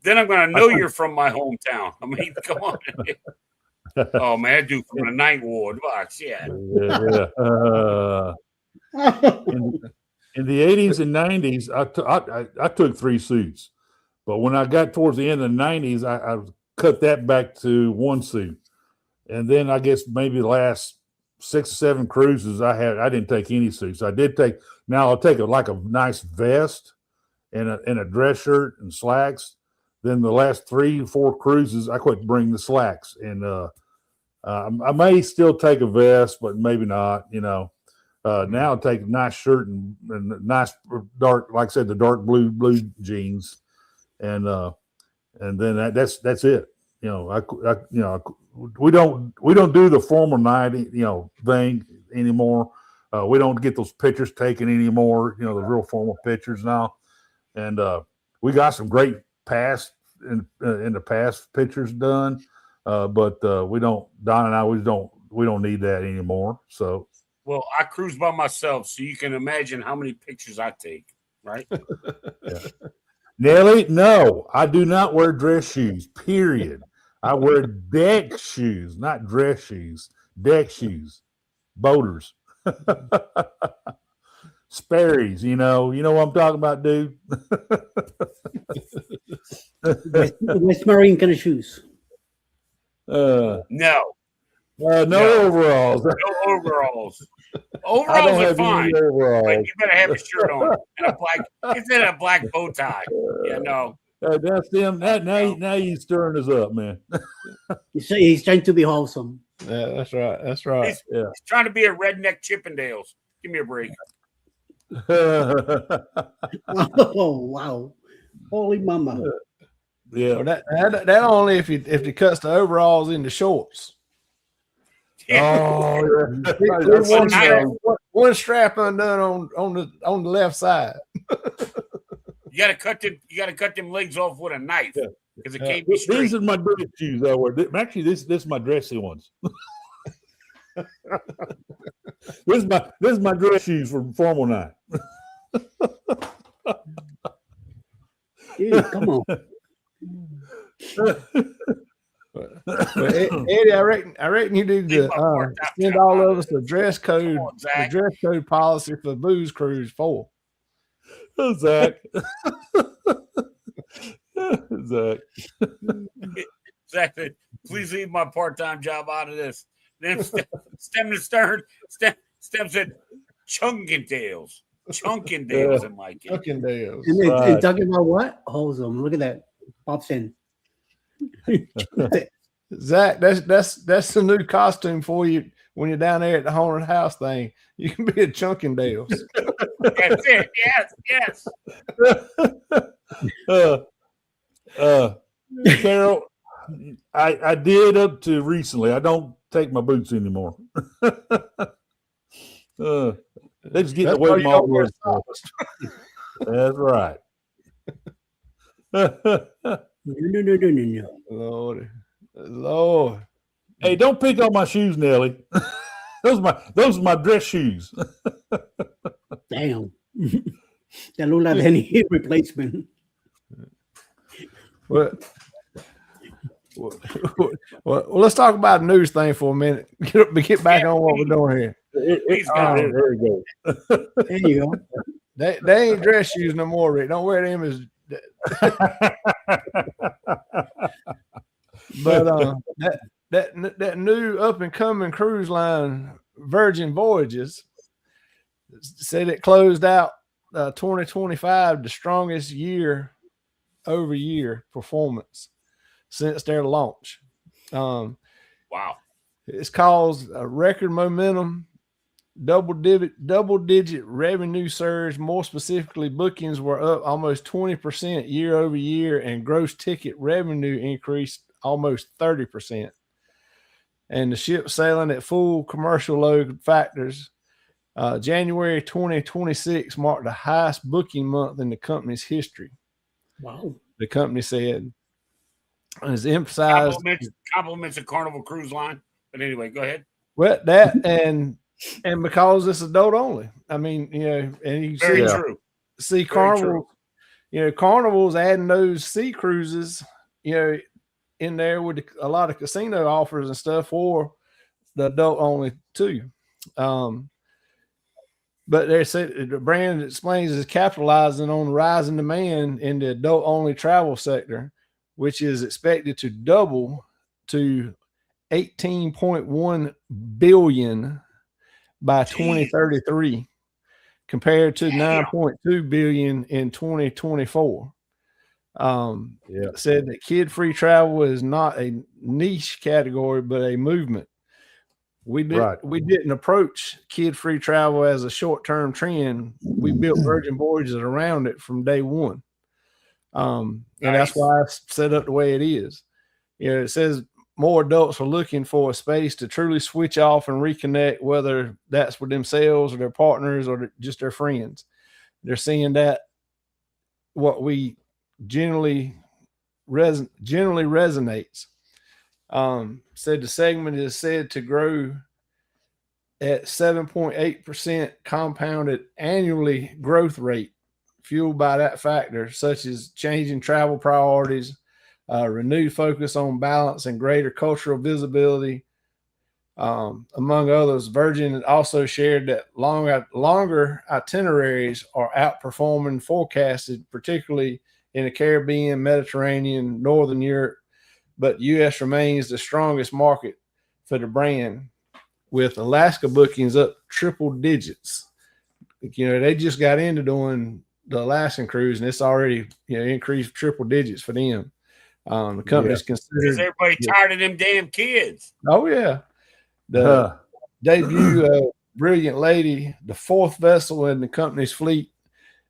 Then I'm going to know you're from my hometown. I mean, come on. Oh man, that dude from the Ninth Ward. Box, in the 80s and 90s, I took 3 suits, but when I got towards the end of the 90s, I cut that back to 1 suit, and then I guess maybe the last 6 or 7 cruises I didn't take any suits. I did take. Now I'll take a nice vest and a dress shirt and slacks. Then the last 3 or 4 cruises, I quit bringing the slacks, and I may still take a vest, but maybe not. Now I'll take a nice shirt and nice dark, like I said, the dark blue jeans, and then that's it. We don't do the formal night thing anymore. We don't get those pictures taken anymore. The real formal pictures now, and we got some great past in the past pictures done, but we don't. Don and I we don't need that anymore. So, well, I cruise by myself, so you can imagine how many pictures I take, right? Nelly, no, I do not wear dress shoes. Period. I wear deck shoes, not dress shoes. Deck shoes, boaters, Sperry's. You know what I'm talking about, dude. West Marine kind of shoes. No. Overalls. No overalls. Overalls are fine. But you better have a shirt on and a black bow tie. No. That's them. Now you stirring us up, man. He's trying to be wholesome. Yeah, that's right. That's right. He's trying to be a redneck Chippendales. Give me a break. Oh wow! Holy mama! Yeah, well, that only if he cuts the overalls into shorts. Yeah. One strap undone on the left side. You gotta cut them legs off with a knife. because it can't be straight. These are my dress shoes I wear. Actually, this is my dressy ones. This is my dress shoes for formal night. Dude, come on. But Eddie, I reckon you need to send all of us the dress code policy for the booze cruise 4. Zach. Zach. Zach, please leave my part-time job out of this. Then Stem said Chunkendales. Chunkendales in my case. Chunkendales. And talking about what? Wholesome. Look at that. Pops in. Zach, that's the new costume for you when you're down there at the haunted house thing. You can be a Chunkendales. That's it. Yes. Carol, I did up to recently. I don't take my boots anymore. They just get away from all the That's right. No. Lord. Hey, don't pick on my shoes, Nelly. Those are my dress shoes. Damn. That look like any hip replacement. Well, let's talk about the news thing for a minute. Get back on what we're doing here. There we go. There you go. They ain't dress shoes no more, Rick. Don't wear them as. But that new up and coming cruise line, Virgin Voyages, said it closed out 2025 the strongest year-over-year performance since their launch. Wow. It's caused a record momentum, double-digit revenue surge. More specifically, bookings were up almost 20% year-over-year, and gross ticket revenue increased almost 30%. And the ship sailing at full commercial load factors. January 2026 marked the highest booking month in the company's history. Wow. The company said. And it's emphasized compliments of Carnival Cruise Line. But anyway, go ahead. Well, that and because it's adult only. I mean, and you see Carnival, Carnival's adding those sea cruises, in there with a lot of casino offers and stuff for the adult only too. But they said the brand explains is capitalizing on rising demand in the adult only travel sector, which is expected to double to 18.1 billion by 2033, compared to 9.2 billion in 2024. Said that kid-free travel is not a niche category, but a movement. We didn't approach kid-free travel as a short-term trend. We built Virgin Voyages around it from day one. And that's why it's set up the way it is. It says more adults are looking for a space to truly switch off and reconnect, whether that's with themselves or their partners or just their friends. They're seeing that what we generally resonates. Said the segment is said to grow at 7.8% compounded annually growth rate, fueled by that factor, such as changing travel priorities, renewed focus on balance, and greater cultural visibility. Among others, Virgin also shared that longer itineraries are outperforming forecasted, particularly in the Caribbean, Mediterranean, Northern Europe, but U.S. remains the strongest market for the brand, with Alaska bookings up triple digits. They just got into doing the Alaskan cruise, and it's already increased triple digits for them. The company's considered. Is everybody tired of them damn kids? Oh yeah, the debut of Brilliant Lady, the fourth vessel in the company's fleet,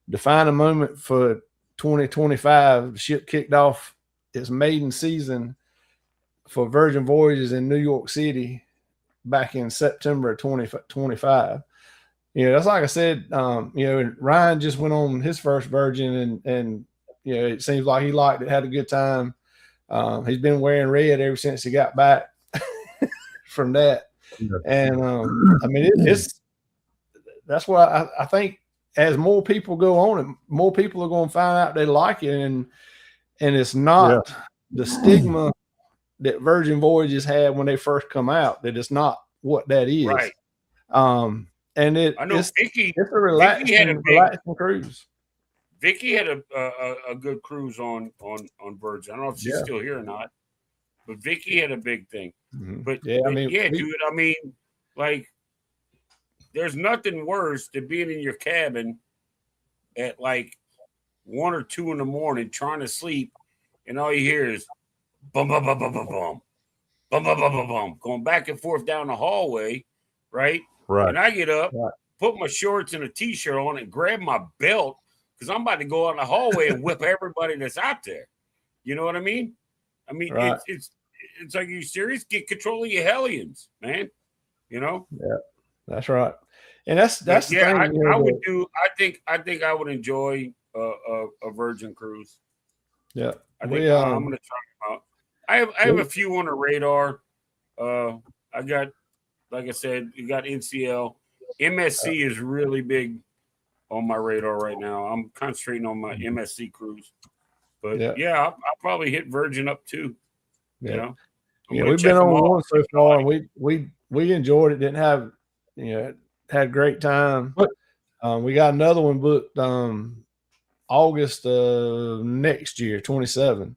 defining moment for 2025. The ship kicked off its maiden season for Virgin Voyages in New York City back in September of 2025. That's like I said, Ryan just went on his first Virgin and it seems like he liked it, had a good time. He's been wearing red ever since he got back from that. And I mean, that's why I think as more people go on it, more people are going to find out they like it, and it's not the stigma that Virgin Voyages had when they first come out. That it's not what that is. Right. And I know it's Vicky. a relaxing cruise. Vicky had a good cruise on Virgin. I don't know if she's still here or not, but Vicky had a big thing. But dude, I mean, like, there's nothing worse than being in your cabin at like 1 or 2 in the morning trying to sleep, and all you hear is bum bum bum bum bum bum bum bum bum bum bum going back and forth down the hallway, right? Right. And I get up, put my shorts and a t-shirt on, and grab my belt because I'm about to go out in the hallway and whip everybody that's out there. You know what I mean? I mean, it's like, you serious? Get control of your hellions, man. You know? Yeah, that's right. And that's the thing. I would do. I think I would enjoy a Virgin cruise. Yeah, I think I'm going to try them out. I have a few on the radar. I got, like I said, you got NCL. MSC is really big on my radar right now. I'm concentrating on my MSC cruise. But I'll probably hit Virgin up too. Yeah. You know? We've been on one so far, and we enjoyed it. Didn't have, had a great time. We got another one booked August of next year, 27.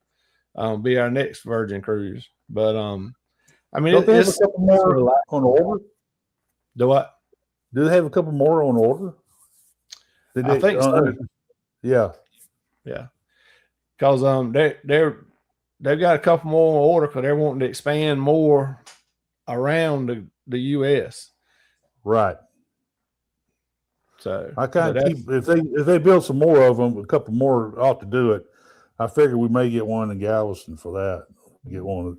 Be our next Virgin cruise. But I mean, it's a couple more on order. Do what? Do they have a couple more on order? I think so. Yeah. Because they've got a couple more on order because they're wanting to expand more around the U.S. Right. So I kind of keep if they build some more of them, a couple more ought to do it. I figure we may get one in Galveston for that. Get one,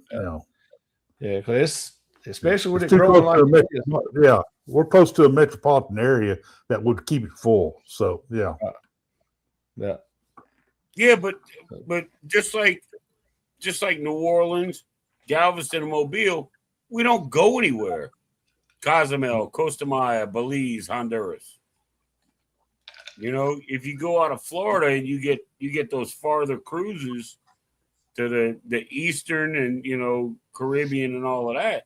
Yeah, because it's especially with it's it growing like we're close to a metropolitan area that would keep it full. So yeah, but just like New Orleans, Galveston, and Mobile, we don't go anywhere. Cozumel, Costa Maya, Belize, Honduras. If you go out of Florida and you get those farther cruises to the Eastern and Caribbean and all of that.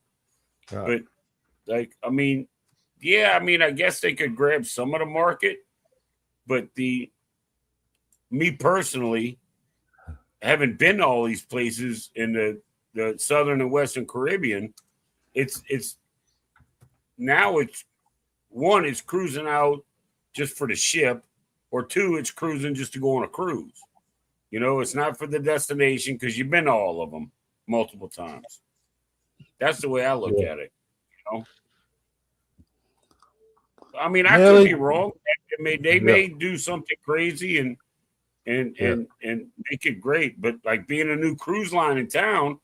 Right. But I guess they could grab some of the market, but me personally, having been to all these places in the Southern and Western Caribbean, it's one, it's cruising out just for the ship, or two, it's cruising just to go on a cruise. It's not for the destination because you've been to all of them multiple times. That's the way I look at it. I mean, I could be wrong. They may do something crazy and make it great, but like being a new cruise line in town,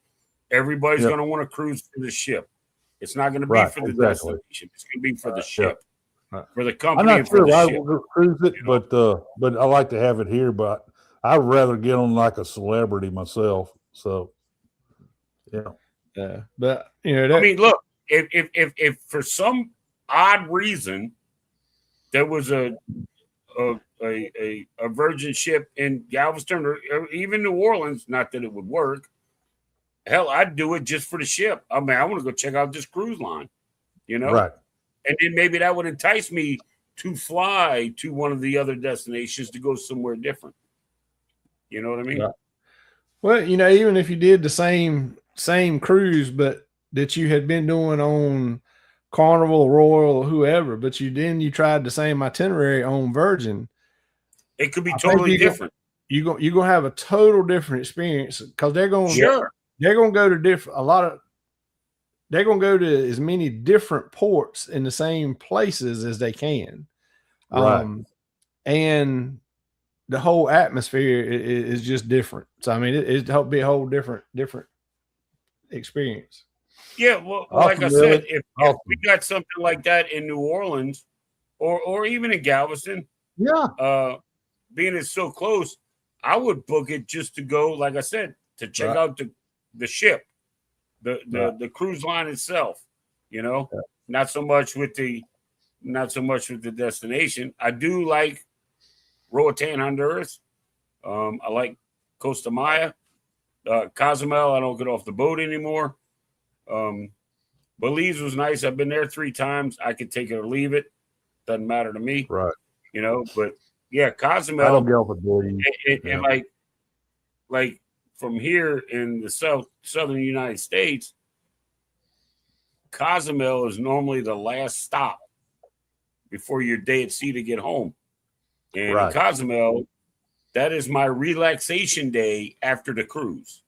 everybody's going to want to cruise for the ship. It's not going to be for the destination. It's going to be for the ship, for the company. I'm not sure I will cruise it, but I like to have it here. But I'd rather get on like a celebrity myself. So, yeah. But I mean, look, if for some odd reason there was a Virgin ship in Galveston or even New Orleans, not that it would work. Hell, I'd do it just for the ship. I mean, I want to go check out this cruise line, Right. And then maybe that would entice me to fly to one of the other destinations to go somewhere different. You know what I mean? Right. Well, even if you did the same cruise, but that you had been doing on Carnival, Royal, or whoever, but you tried the same itinerary on Virgin, it could be totally different. You're gonna have a total different experience because they're going to go to they're going to go to as many different ports in the same places as they can. Right. And the whole atmosphere is just different. So, I mean, it'll be a whole different experience. Yeah. Well, like I said, if we got something like that in New Orleans or even in Galveston, being it's so close, I would book it just to go, like I said, to check Right. out the ship, the Right. the cruise line itself. You know, Yeah. not so much with the destination. I do like Roatan, Honduras. I like Costa Maya. Cozumel, I don't get off the boat anymore. Belize was nice. I've been there 3 times. I could take it or leave it. Doesn't matter to me. Right. You know, but yeah, I Cozumel don't get off the boat. and like from here in the southern United States, Cozumel is normally the last stop before your day at sea to get home. And Right. in Cozumel, that is my relaxation day after the cruise.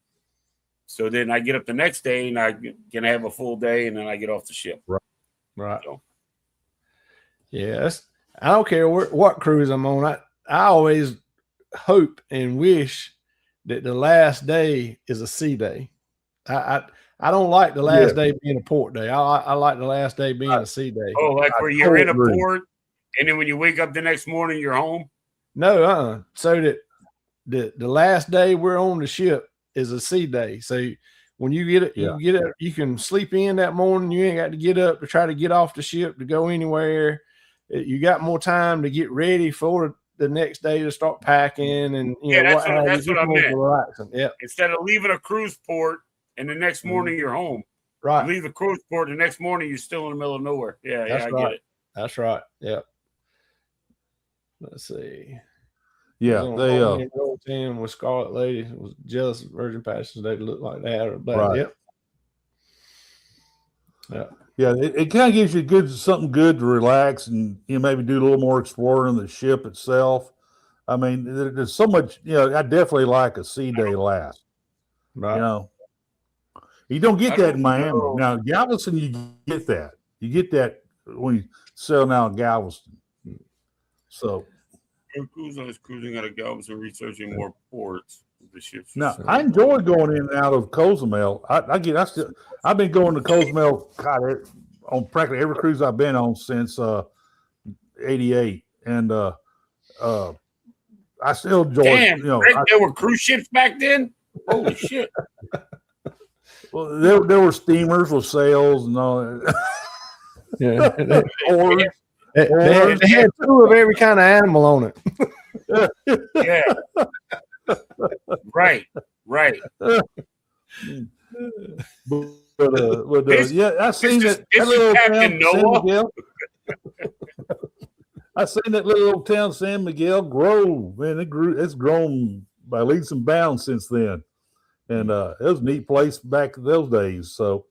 So then I get up the next day and I can have a full day, and then I get off the ship. Right. So. Yeah, I don't care what cruise I'm on. I always hope and wish that the last day is a sea day. I don't like the last day being a port day. I like the last day being a sea day. Oh, like I where you're in a totally agree. port, and then when you wake up the next morning, you're home. No, so that the last day we're on the ship is a sea day. So when you get it, you can sleep in that morning. You ain't got to get up to try to get off the ship to go anywhere. You got more time to get ready for the next day to start packing and That's what I meant. Relaxing. Yeah. Instead of leaving a cruise port and the next morning you're home, Right. you leave the cruise port, the next morning you're still in the middle of nowhere. Yeah, That's I right. get it. That's right. Yeah. Let's see. Yeah, they Roatan with Scarlet Lady was jealous of Virgin Passions. They look like that or black. Right. Yep. Yeah. Yeah, it kind of gives you something good to relax and maybe do a little more exploring of the ship itself. I mean, there's so much. I definitely like a sea day last. Right. You don't get that in don't Miami. know. Now Galveston, you get that. You get that when you sail now in Galveston. So Cruising out of Galveston, researching more ports. The ships. now I enjoy going in and out of Cozumel. I've been going to Cozumel on practically every cruise I've been on since '88, and I still enjoy. Damn, Rick, there were cruise ships back then. Holy shit! Well, there were steamers with sails and all that. Yeah. Oars. They had 2 of every kind of animal on it. Yeah. Right. I seen this that is little Captain town, San Noah. Miguel. I seen that little town, San Miguel, grow. Man, it's grown by leaps and bounds since then, and it was a neat place back in those days. So,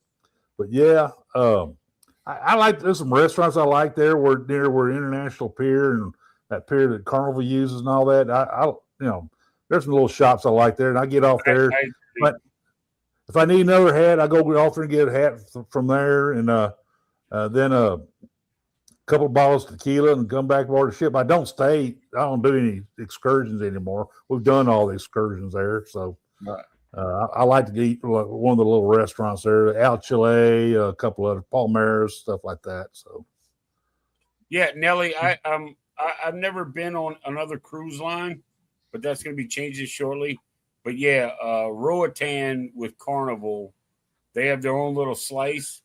but yeah, I like. There's some restaurants I like there. Where International Pier and that pier that Carnival uses and all that. There's some little shops I like there, and I get off there. But if I need another hat, I go off there and get a hat from there, and then a couple of bottles of tequila and come back aboard the ship. I don't stay. I don't do any excursions anymore. We've done all the excursions there, so Right. I like to eat one of the little restaurants there, Al Chile, a couple of Palmeras, stuff like that. So, Yeah, Nelly, I've never been on another cruise line, but that's going to be changing shortly. But yeah, Roatan with Carnival, they have their own little slice,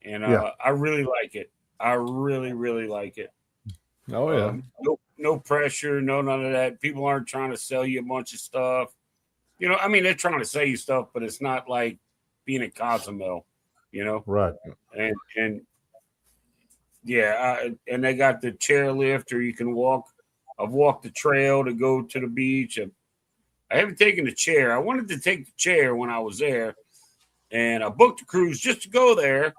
and I really like it. I really, really like it. Oh yeah. No pressure, none of that. People aren't trying to sell you a bunch of stuff. I mean, they're trying to sell you stuff, but it's not like being at Cozumel, right. And yeah, and they got the chairlift, or you can walk. I've walked the trail to go to the beach. I haven't taken the chair. I wanted to take the chair when I was there, and I booked a cruise just to go there.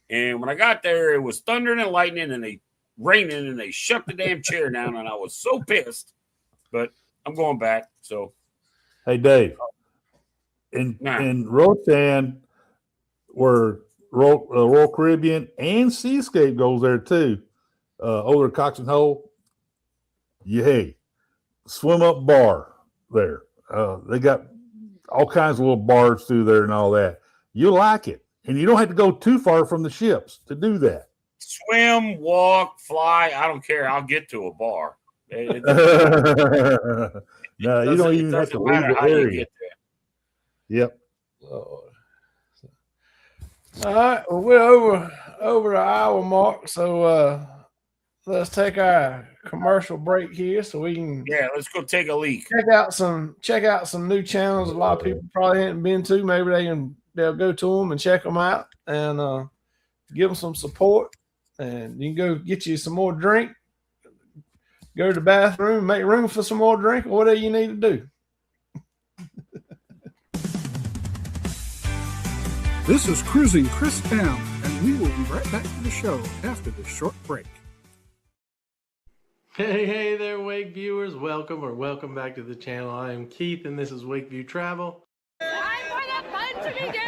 And when I got there, it was thundering and lightning, and raining, and they shut the damn chair down, and I was so pissed. But I'm going back, so. Hey, Dave, in Roatan, where Royal Caribbean and Seascape goes there too, over at Cox and Hole, swim up bar there. They got all kinds of little bars through there and all that. You like it, and you don't have to go too far from the ships to do that. Swim, walk, fly, I don't care. I'll get to a bar. No, you don't even have to leave the area. Yep. Lord. All right. Well, we're over the hour mark, so let's take our commercial break here so we can let's go take a leak. check out some new channels. A lot of people probably haven't been to. Maybe they'll go to them and check them out and give them some support. And you can go get you some more drink. Go to the bathroom, make room for some more drink, or whatever you need to do. This is Cruising Chris Down, and we will be right back to the show after this short break. Hey there, Wake viewers. Welcome back to the channel. I am Keith, and this is Wakeview Travel. Time for the fun to begin!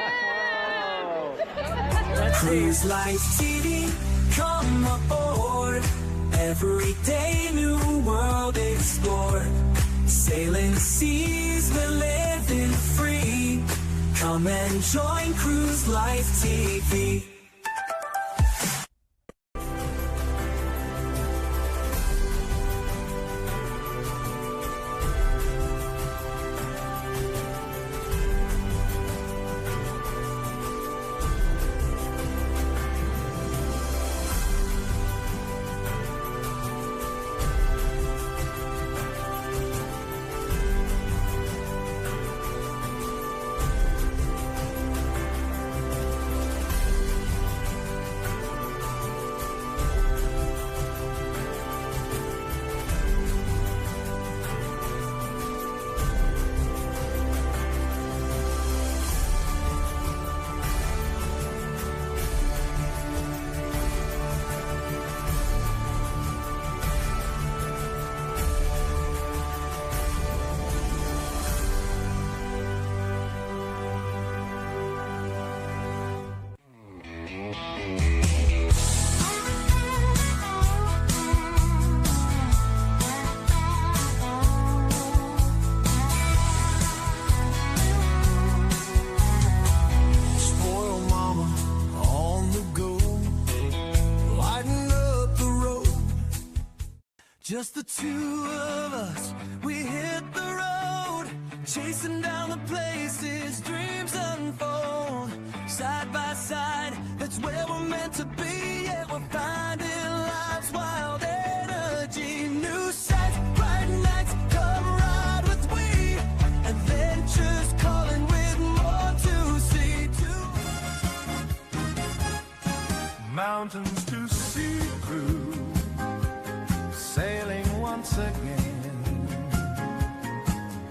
Cruise Life TV, come aboard. Every day, new world explore. Sailing seas, we're living free. Come and join Cruise Life TV. Just the two of us, we hit the road, chasing down the places dreams unfold. Side by side, that's where we're meant to be. Yeah, we're finding life's wild energy. New sights, bright nights, come ride with we. Adventures calling with more to see. Mountains to see through. Sailing once again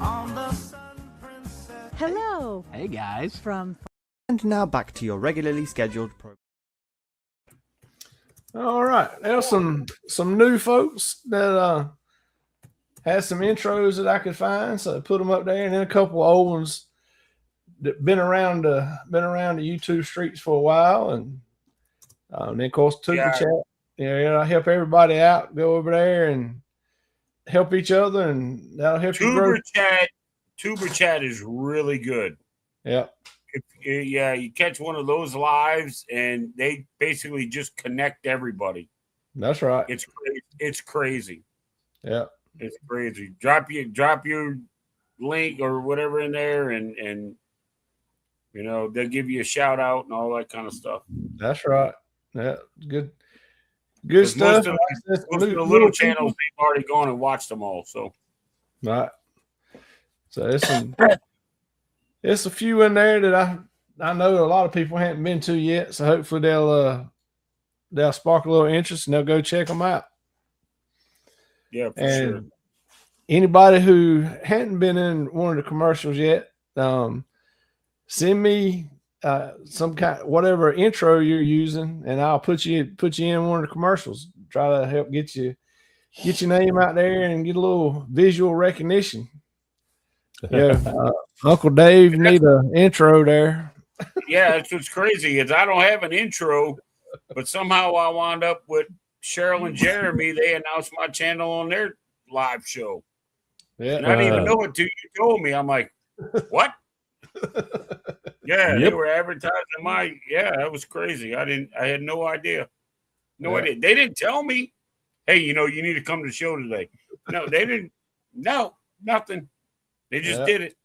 on the Sun Princess. Hello. Hey guys. And now back to your regularly scheduled program. All right, there's some new folks that had some intros that I could find, so I put them up there, and then a couple of old ones that been around the YouTube streets for a while, and then of course Tuka Chat. Yeah, I help everybody out. Go over there and help each other, and that'll help you grow. Tuber Chat is really good. Yeah. You catch one of those lives, and they basically just connect everybody. That's right. It's crazy. Yeah. It's crazy. Drop your link or whatever in there, and they'll give you a shout out and all that kind of stuff. That's right. Yeah, good stuff. Most of the little channels, they've already gone and watched them all. So, right. So it's a few in there that I know a lot of people haven't been to yet. So hopefully they'll spark a little interest and they'll go check them out. Yeah, for sure. Anybody who hadn't been in one of the commercials yet, send me some kind, whatever intro you're using, and I'll put you in one of the commercials. Try to help get your name out there and get a little visual recognition. Yeah, Uncle Dave need an intro there. Yeah, that's what's crazy is I don't have an intro, but somehow I wound up with Cheryl and Jeremy. They announced my channel on their live show. Yeah, and I didn't even know it till you told me. I'm like, what? Yeah, They were advertising that was crazy. I had no idea. No idea. They didn't tell me, hey, you need to come to the show today. No, they didn't. No, nothing. They just did it.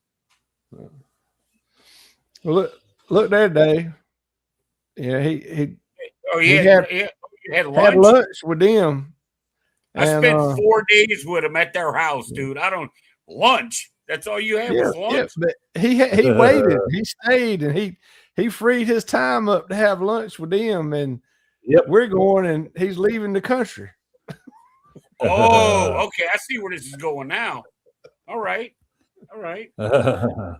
Well, look there, Dave. Yeah, he Oh, he yeah, had you had had lunch. lunch with them. I And, spent 4 days with them at their house, dude. Lunch. That's all you had was yeah, lunch. but he waited, he stayed, and he freed his time up to have lunch with them. And Yep. we're going, and he's leaving the country. Oh, okay. I see where this is going now. All right. Sherman,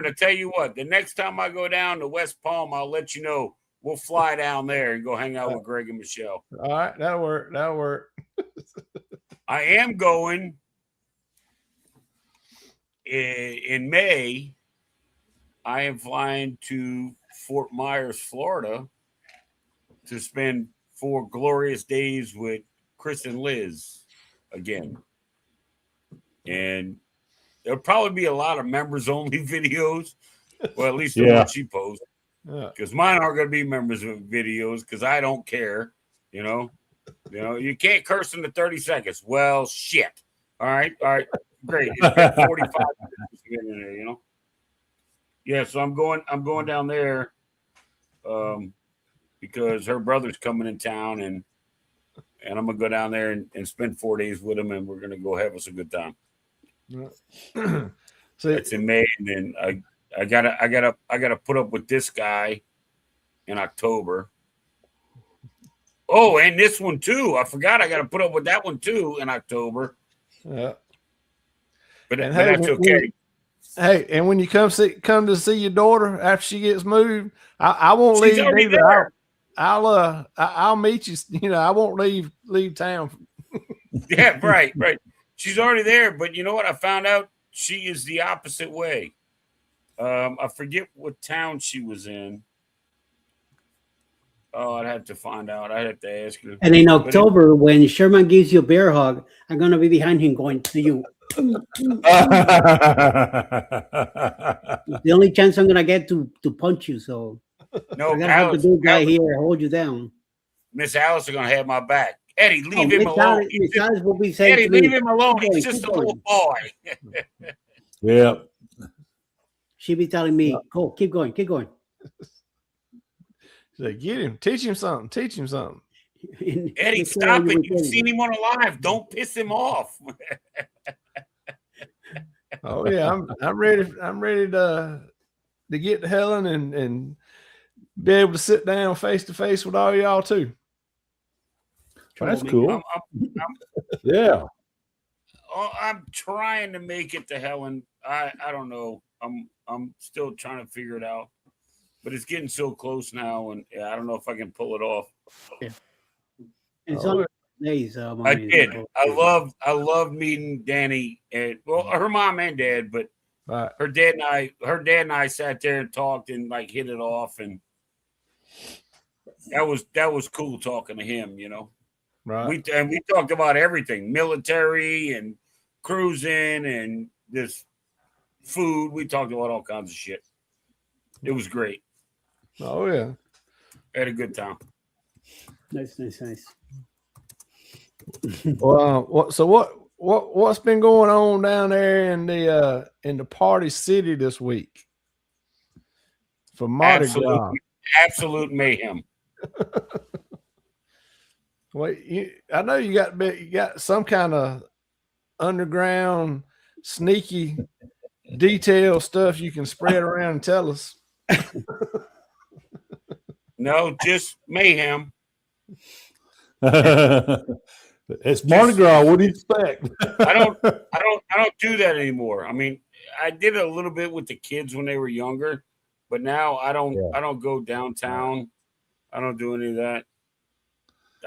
I tell you what, the next time I go down to West Palm, I'll let you know. We'll fly down there and go hang out with Greg and Michelle. All right, that'll work. I am going in May. I am flying to Fort Myers, Florida, to spend 4 glorious days with Chris and Liz again. And there'll probably be a lot of members only videos. Well, at least the one she posts. Because mine aren't going to be members of videos because I don't care. You know, you can't curse in the 30 seconds. Well, shit. All right. Great. It's been 45 minutes to get in there, you know. Yeah, so I'm going down there because her brother's coming in town, and I'm gonna go down there and spend 4 days with him, and we're gonna go have us a good time. So it's in May, and then I gotta put up with this guy in October. Oh, and this one too. I forgot I gotta put up with that one too in October. Yeah. But that's okay. Hey, and when you come to see your daughter after she gets moved, I won't She's leave already either. there. I'll meet you. You know, I won't leave town. Yeah, right. She's already there, but you know what? I found out she is the opposite way. I forget what town she was in. Oh, I'd have to find out. I'd have to ask her. And in October, when Sherman gives you a bear hug, I'm gonna be behind him going to you. The only chance I'm gonna get to punch you, so no, I gotta have the good guy here hold you down. Miss Alice is gonna have my back. Eddie, leave him Miss alone. Alice will be saying Eddie, to me, leave him alone. "Keep He's going, just keep a little going." boy. Yeah. She'll be telling me, "Go, keep going." So get him, teach him something. Eddie, stop it. You've seen him on a live. Don't piss him off. Oh yeah, I'm ready. I'm ready to get to Helen and be able to sit down face to face with all y'all too. That's cool. Yeah. I'm trying to make it to Helen. I don't know. I'm still trying to figure it out. But it's getting so close now, and I don't know if I can pull it off. Yeah. It's only days. I did. I love meeting Danny and her mom and dad, but her dad and I sat there and talked and like hit it off, and that was cool talking to him, you know. Right. We talked about everything, military and cruising and this food. We talked about all kinds of shit. It was great. Oh yeah. Had a good time. Nice. Well, what's been going on down there in the party city this week for Mardi Gras? Absolute mayhem. Well, I know you got some kind of underground sneaky detail stuff you can spread around and tell us. No, just mayhem. It's Mardi Gras. What do you expect? I don't do that anymore. I mean, I did it a little bit with the kids when they were younger, but now I don't go downtown. I don't do any of that.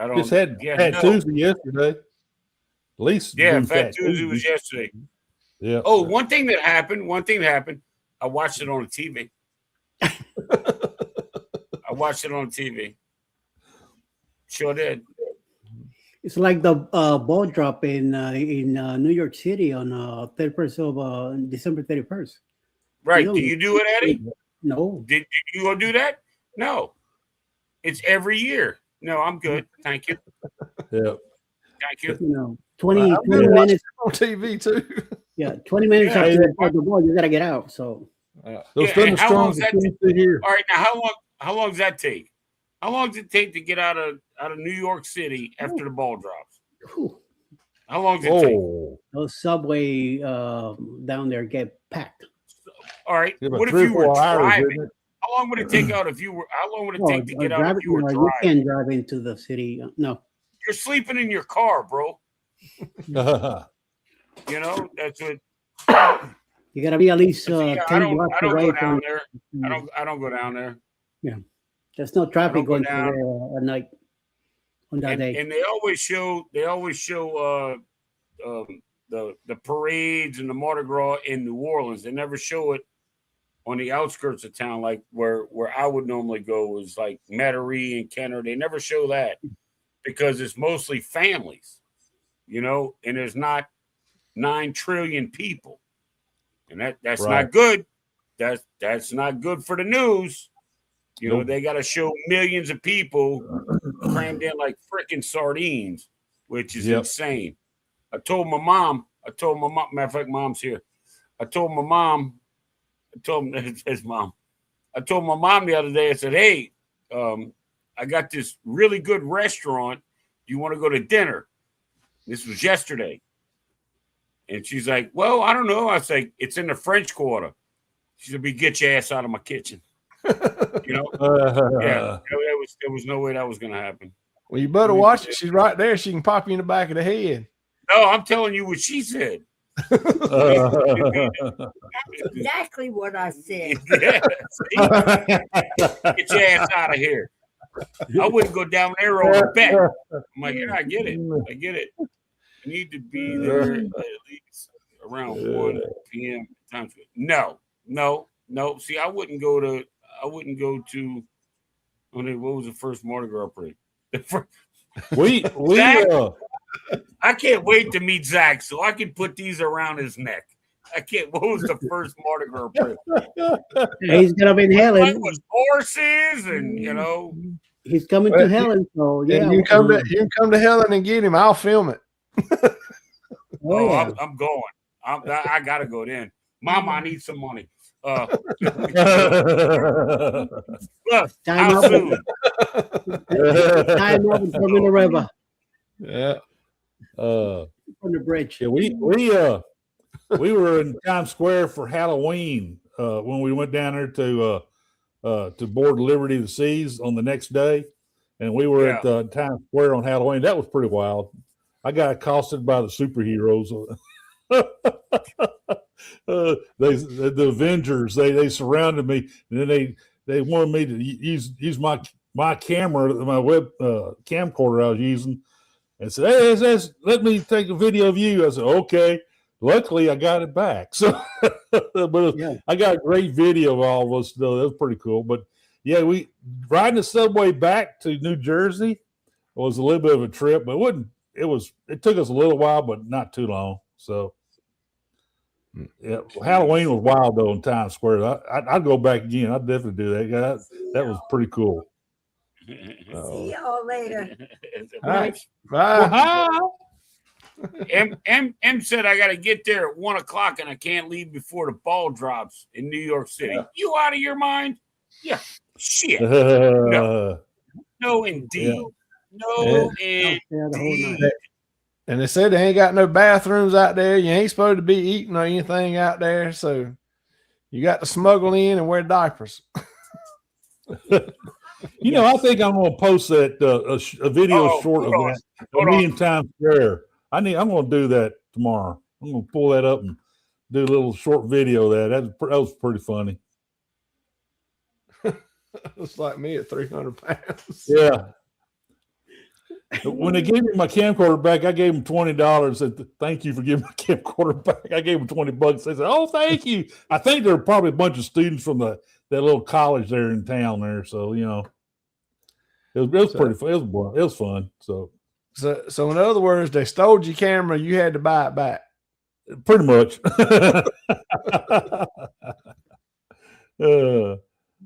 I don't. Just had Fat Tuesday yesterday. At least Fat Tuesday was yesterday. Yeah. Oh, one thing that happened. I watched it on TV. Sure did. It's like the ball drop in New York City on 31st of December 31st. Right. Do you do it, Eddie? No. Did you go do that? No. It's every year. No, I'm good. Thank you. Yeah. Thank you. You know, 20 minutes on TV too. Yeah, 20 minutes after the ball, you gotta get out. So Those and how long thunderstorms does that that sit here. All right, now how long does that take? How long does it take to get out of New York City after the ball drops? Whew. How long does it take? Those subway down there get packed. All right. Yeah, What if 3 or you were 4 hours, driving? isn't it? How long would it take out if you were? How long would it take to get out if you were You driving? can't drive into the city. No. You're sleeping in your car, bro. You know that's what. You gotta be at least I 10 don't blocks go away down from. there. I don't go down there. Yeah, there's no traffic go going through down. there at night on that day. And they always show the parades and the Mardi Gras in New Orleans. They never show it on the outskirts of town, like where I would normally go is like Metairie and Kenner. They never show that because it's mostly families, and there's not 9 trillion people, and that's Right. not good. That's not good for the news. They got to show millions of people crammed in like freaking sardines, which is insane. I told my mom, matter of fact, mom's here. I told my mom the other day, I said, hey, I got this really good restaurant. Do you want to go to dinner? This was yesterday. And she's like, well, I don't know. I was like, it's in the French Quarter. She said, get your ass out of my kitchen. Yeah, there was no way that was going to happen. Well, you better watch it. She's right there. She can pop you in the back of the head. No, I'm telling you what she said. Exactly what I said. Yeah, get your ass out of here. I wouldn't go down there on a bet. I'm like, yeah, I get it. You need to be there at least around 1 p.m. No. See, I wouldn't go to. What was the first Mardi Gras parade? I can't wait to meet Zach so I can put these around his neck. I can't. What was the first Mardi Gras parade? He's gonna be in Helen. With horses, and he's coming to Helen. So yeah, you can come to Helen and get him. I'll film it. I'm going. I gotta go then. Mama, I need some money. Look, time up and come in the river. Yeah. On the bridge. Yeah, we were in Times Square for Halloween when we went down there to board Liberty of the Seas on the next day, and we were at Times Square on Halloween. That was pretty wild. I got accosted by the superheroes. The Avengers. They surrounded me, and then they wanted me to use my camera, my web camcorder I was using, and said, "Hey, let me take a video of you." I said, "Okay." Luckily, I got it back. So, I got a great video of all of us. Though that was pretty cool. But yeah, we riding the subway back to New Jersey was a little bit of a trip, but it took us a little while, but not too long. So. Yeah, Halloween was wild though in Times Square. I'd go back again. I'd definitely do that. That was pretty cool. See y'all later. All right. Bye. M said I got to get there at 1 o'clock and I can't leave before the ball drops in New York City. You out of your mind? Yeah. Shit. No indeed. No indeed. And they said they ain't got no bathrooms out there. You ain't supposed to be eating or anything out there. So you got to smuggle in and wear diapers. I think I'm going to post that a video short of that. Me in Times Square. I'm going to do that tomorrow. I'm going to pull that up and do a little short video of that. That was pretty funny. It's like me at 300 pounds. Yeah. When they gave me my camcorder back, I gave them $20. Said, "Thank you for giving my camcorder back." I gave them $20. They said, "Oh, thank you." I think there were probably a bunch of students from that little college there in town there. So it was pretty fun. It was fun. So in other words, they stole your camera. You had to buy it back. Pretty much.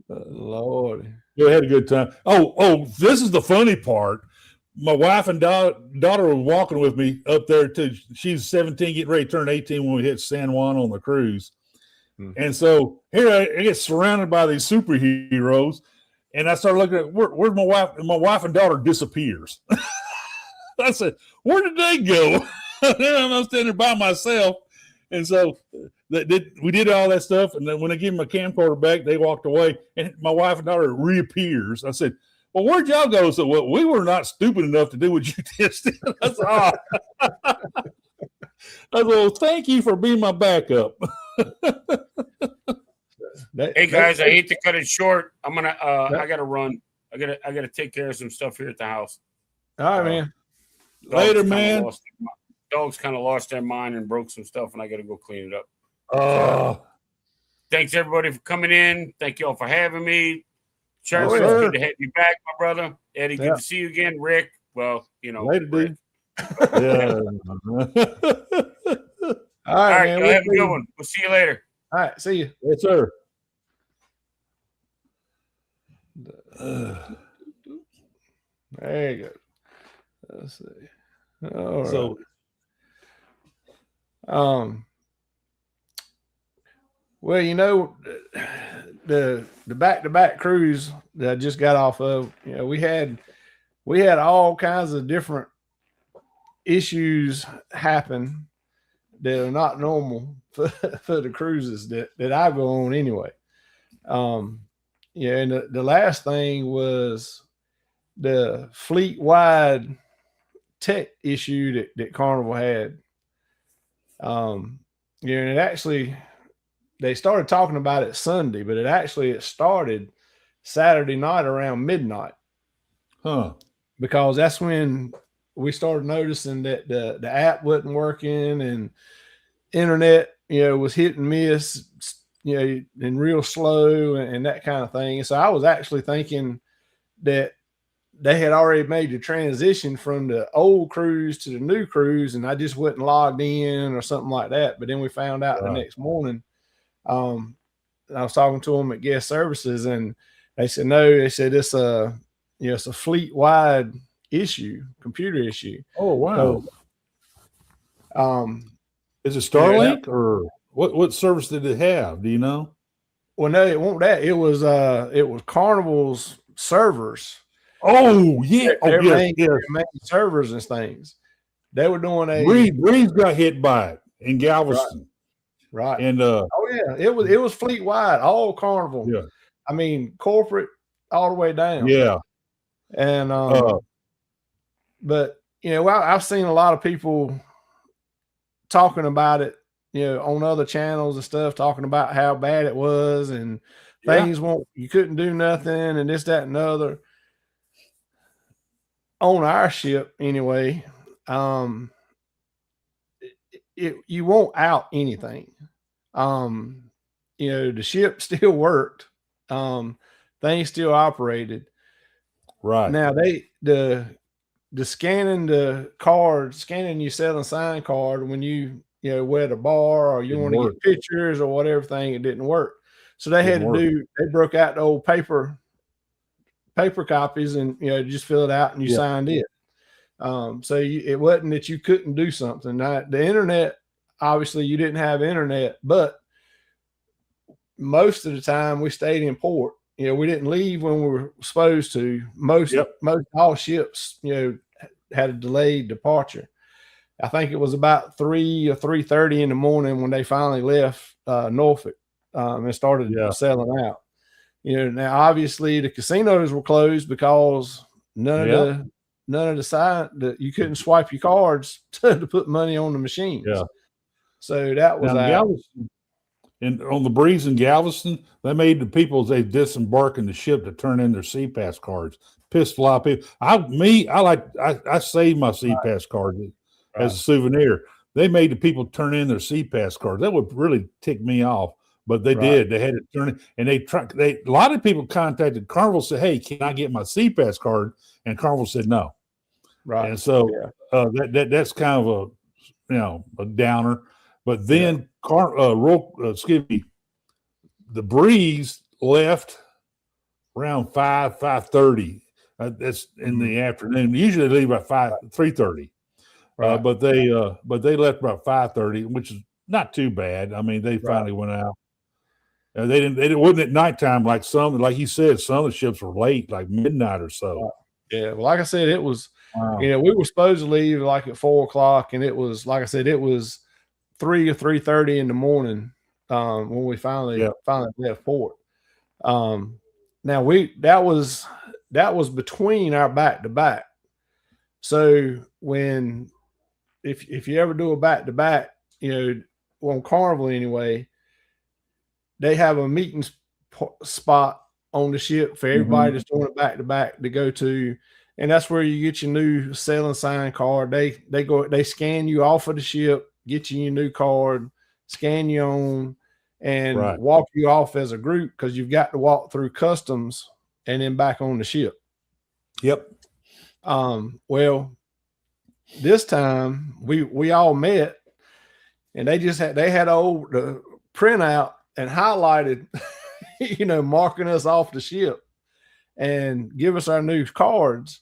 Lord, we had a good time. Oh, this is the funny part. My wife and daughter were walking with me up there too. She's 17, getting ready to turn 18 when we hit San Juan on the cruise. And so here I get surrounded by these superheroes, and I start looking at where's my wife, and my wife and daughter disappears. I said, where did they go? I'm standing by myself. And so we did all that stuff. And then when I gave them my camcorder back, they walked away, and my wife and daughter reappears. I said, well, where'd y'all go? So, well, we were not stupid enough to do what you did. I said, oh. I said, well, thank you for being my backup. Hey guys, I hate to cut it short. I'm gonna I gotta run. I gotta take care of some stuff here at the house. All right, man. Later, man. Dogs kind of lost their mind and broke some stuff, and I gotta go clean it up. Thanks everybody for coming in. Thank you all for having me. Charles, it's good to have you back, my brother. Eddie, good to see you again. Rick, well, you know, later, Rick. dude. Yeah. All All right, man. y'all have a good one. We'll see you later. All right, see you. Yes, sir. There you go. Let's see. All right. So, well, you know, the back-to-back cruise that I just got off of, you know, we had all kinds of different issues happen that are not normal for the cruises that I go on anyway. Yeah, and the last thing was the fleet-wide tech issue that Carnival had. Yeah, and it actually, they started talking about it Sunday, but it started Saturday night around midnight. Huh. Because that's when we started noticing that the app wasn't working and internet, you know, was hit and miss, you know, and real slow and that kind of thing. And so I was actually thinking that they had already made the transition from the old cruise to the new cruise, and I just wasn't logged in or something like that. But then we found out the next morning. I was talking to them at guest services, and they said, no, they said it's it's a fleet-wide issue, computer issue. Oh, wow. So, is it Starlink or what service did it have? Do you know? Well, no, it wasn't that. It was Carnival's servers. Oh, yeah. Their main yes. servers and things. They were doing Breeze got hit by it in Galveston. Right. And oh yeah, it was fleet wide, all Carnival. Yeah. I mean, corporate all the way down. Yeah. And but you know, I've seen a lot of people talking about it, you know, on other channels and stuff, talking about how bad it was and things you couldn't do nothing and this, that, and the other. On our ship, anyway, you won't out anything. You know, the ship still worked. Things still operated. Right. Now the scanning the card, scanning your selling sign card when you we're at a bar or you want to get pictures or whatever thing, it didn't work. So they had to they broke out the old paper copies and just fill it out and you signed it. So it wasn't that you couldn't do something. Now, the internet, obviously you didn't have internet, but most of the time we stayed in port. We didn't leave when we were supposed to. Most all ships, had a delayed departure. I think it was about 3 or 3:30 in the morning when they finally left Norfolk and started selling out. Now obviously the casinos were closed because none of the side that you couldn't swipe your cards to put money on the machines. Yeah. So that was Galveston, and on the Breeze in Galveston, they made the people as they disembarking the ship to turn in their CPass cards. Pissed a lot of people. I saved my CPass card as a souvenir. They made the people turn in their CPass cards. That would really tick me off. But they did. They had to turn it, and a lot of people contacted Carnival, said, "Hey, can I get my CPass card?" And Carnival said no. Right. And so that's kind of a downer. But then the Breeze left around 5:30. That's in the afternoon. Usually they leave about 3:30. Right. But they left about 5:30, which is not too bad. I mean, they finally went out. They didn't. It wasn't at nighttime like some. Like you said, some of the ships were late, like midnight or so. Yeah, well, like I said, it was. Wow. You know, we were supposed to leave like at 4 o'clock, and it was like I said, it was 3 or 3:30 in the morning when we finally left port. Now that was between our back to back. So if you ever do a back to back, you know, on Carnival anyway, they have a meeting spot on the ship for everybody that's doing it back to back to go to, and that's where you get your new sailing sign card. They scan you off of the ship, get you your new card, scan you on, and walk you off as a group because you've got to walk through customs and then back on the ship. Yep. Well, this time we all met, and they had the printout and highlighted, you know, marking us off the ship and give us our new cards.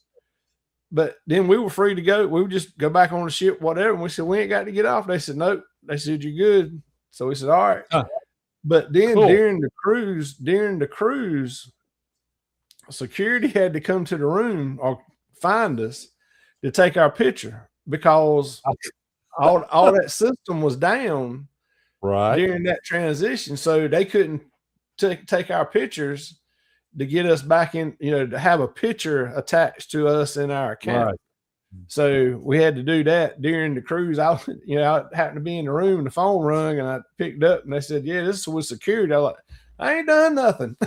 But then we were free to go. We would just go back on the ship, whatever. And we said, we ain't got to get off. They said, nope. They said, you're good. So we said, all right. But then during the cruise, security had to come to the room or find us to take our picture because all that system was down during that transition. So they couldn't take our pictures to get us back in, you know, to have a picture attached to us in our account. So we had to do that during the cruise. I happened to be in the room and the phone rung and I picked up and they said, yeah, this was security. I was like, I ain't done nothing.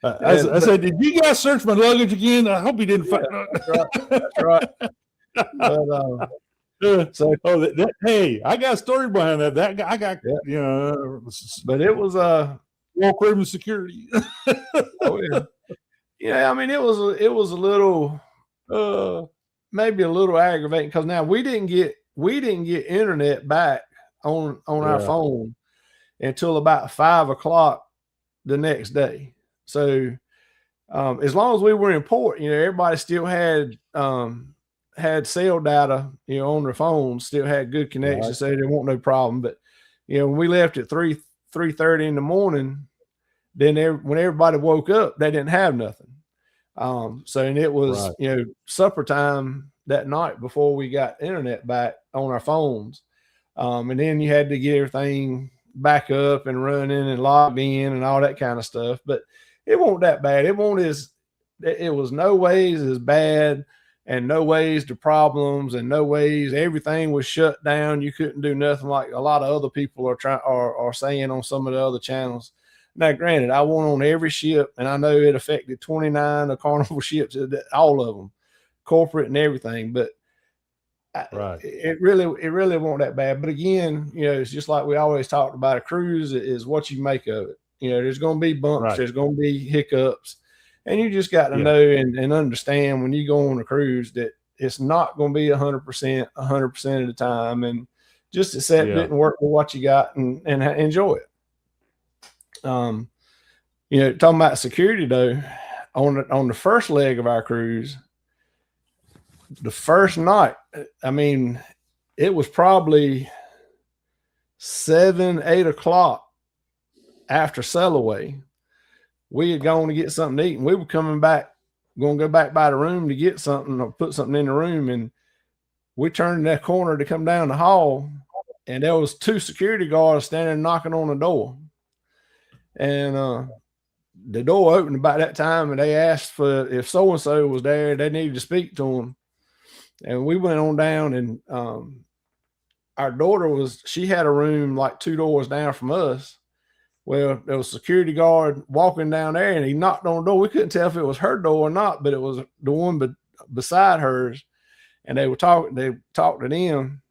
I said, did you guys search my luggage again? I hope you didn't find That's right. But, hey, I got a story behind that. That guy, I got, you know, but it was War Criminal Security. Oh yeah. Yeah, I mean it was a little maybe a little aggravating because now we didn't get internet back on our phone until about 5 o'clock the next day. So as long as we were in port, you know, everybody still had cell data, you know, on their phones, still had good connection, so there wasn't no problem. But you know, when we left at 3:30 in the morning, then when everybody woke up, they didn't have nothing. And it was you know, supper time that night before we got internet back on our phones. And then you had to get everything back up and running and log in and all that kind of stuff. But it wasn't that bad. It was no ways as bad and no ways to problems and no ways everything was shut down. You couldn't do nothing like a lot of other people are saying on some of the other channels. Now, granted, I went on every ship, and I know it affected 29 of Carnival ships, all of them, corporate and everything. But it really wasn't that bad. But again, you know, it's just like we always talked about. A cruise is what you make of it. You know, there's going to be bumps, there's going to be hiccups, and you just got to know and understand when you go on a cruise that it's not going to be 100% of the time, and just accept it and work with what you got and enjoy it. You know, talking about security though, on the first leg of our cruise, the first night, I mean, it was probably 7, 8 o'clock after sail away. We had gone to get something to eat, and we were coming back, going to go back by the room to get something or put something in the room, and we turned in that corner to come down the hall, and there was 2 security guards standing knocking on the door. And the door opened about that time, and they asked for if so-and-so was there. They needed to speak to him. And we went on down, and our daughter she had a room like 2 doors down from us. Well, there was a security guard walking down there, and he knocked on the door. We couldn't tell if it was her door or not, but it was the one beside hers. And they talked to them.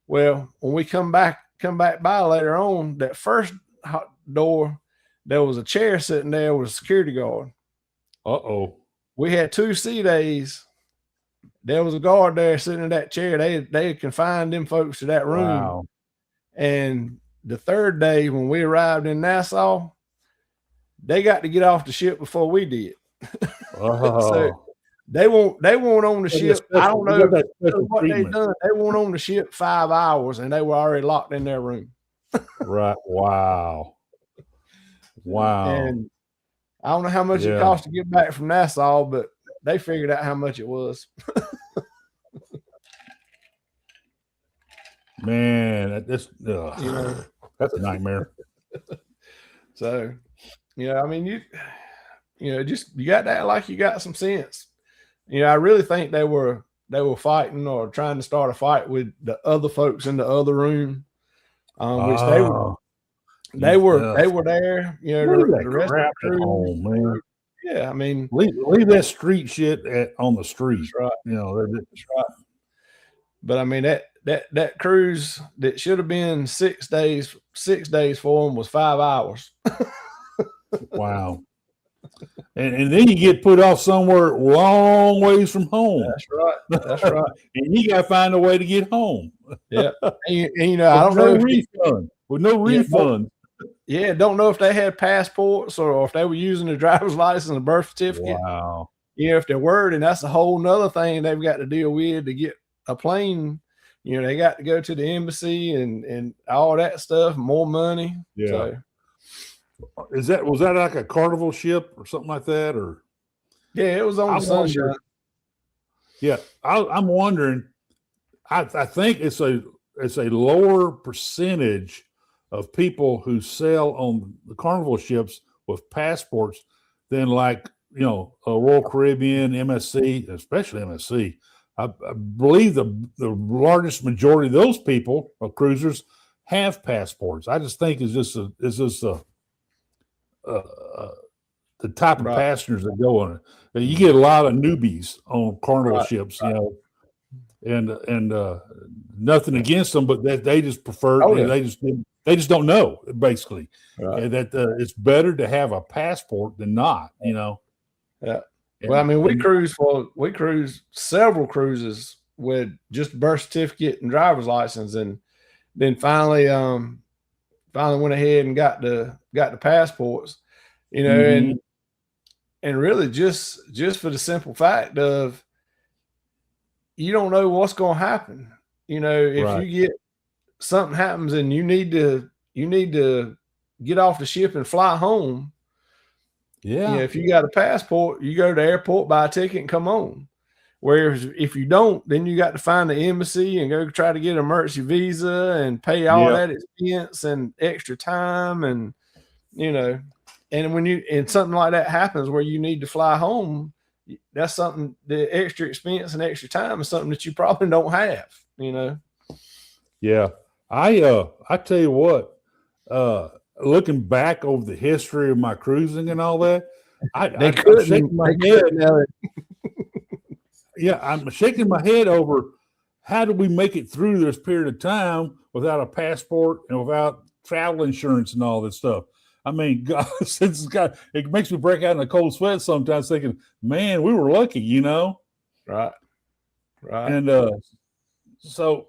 Well, when we come back by later on, that first door, there was a chair sitting there with a security guard. We had 2 sea days. There was a guard there sitting in that chair. They had confined them folks to that room. Wow. And the 3rd day, when we arrived in Nassau, they got to get off the ship before we did. So they weren't on the ship. I don't know what they done. They weren't on the ship 5 hours, and they were already locked in their room. Right. Wow. Wow. And I don't know how much it cost to get back from Nassau, but they figured out how much it was. Man, that's that's a nightmare. So, I mean, you got to act like you got some sense. I really think they were fighting or trying to start a fight with the other folks in the other room, which they were there. The rest of the crew, home, man. Yeah, I mean, leave that street shit on the street. That's right. That's right. But I mean that cruise that should have been 6 days for them was 5 hours. Wow. And then you get put off somewhere long ways from home. That's right. That's right. And you got to find a way to get home. Yeah. And I don't know with no refund. Don't know if they had passports or if they were using a driver's license and a birth certificate. Wow. If they were, then that's a whole nother thing they've got to deal with to get a plane. They got to go to the embassy and all that stuff, more money. Yeah. So, was that like a Carnival ship or something like that? Or it was on the Sunshine. Yeah, I'm wondering. I think it's a lower percentage of people who sail on the Carnival ships with passports than like a Royal Caribbean, MSC, especially MSC. I believe the largest majority of those people, cruisers, have passports. I just think it's just the type of passengers that go on it. You get a lot of newbies on Carnival ships, and nothing against them, but that they just prefer. They just don't know, basically, that it's better to have a passport than not. Yeah. Well, I mean, we cruised several cruises with just birth certificate and driver's license, and then finally went ahead and got the passports, and really just for the simple fact of you don't know what's going to happen. If you get something happens and you need to get off the ship and fly home. Yeah. If you got a passport, you go to the airport, buy a ticket, and come on. Whereas if you don't, then you got to find the embassy and go try to get an emergency visa and pay all that expense and extra time, and and when something like that happens where you need to fly home, that's something, the extra expense and extra time is something that you probably don't have. Yeah, I tell you what. Looking back over the history of my cruising and all that, I'm shaking my head. I'm shaking my head over how did we make it through this period of time without a passport and without travel insurance and all this stuff. I mean, God, it makes me break out in a cold sweat sometimes, thinking, man, we were lucky, Right. And so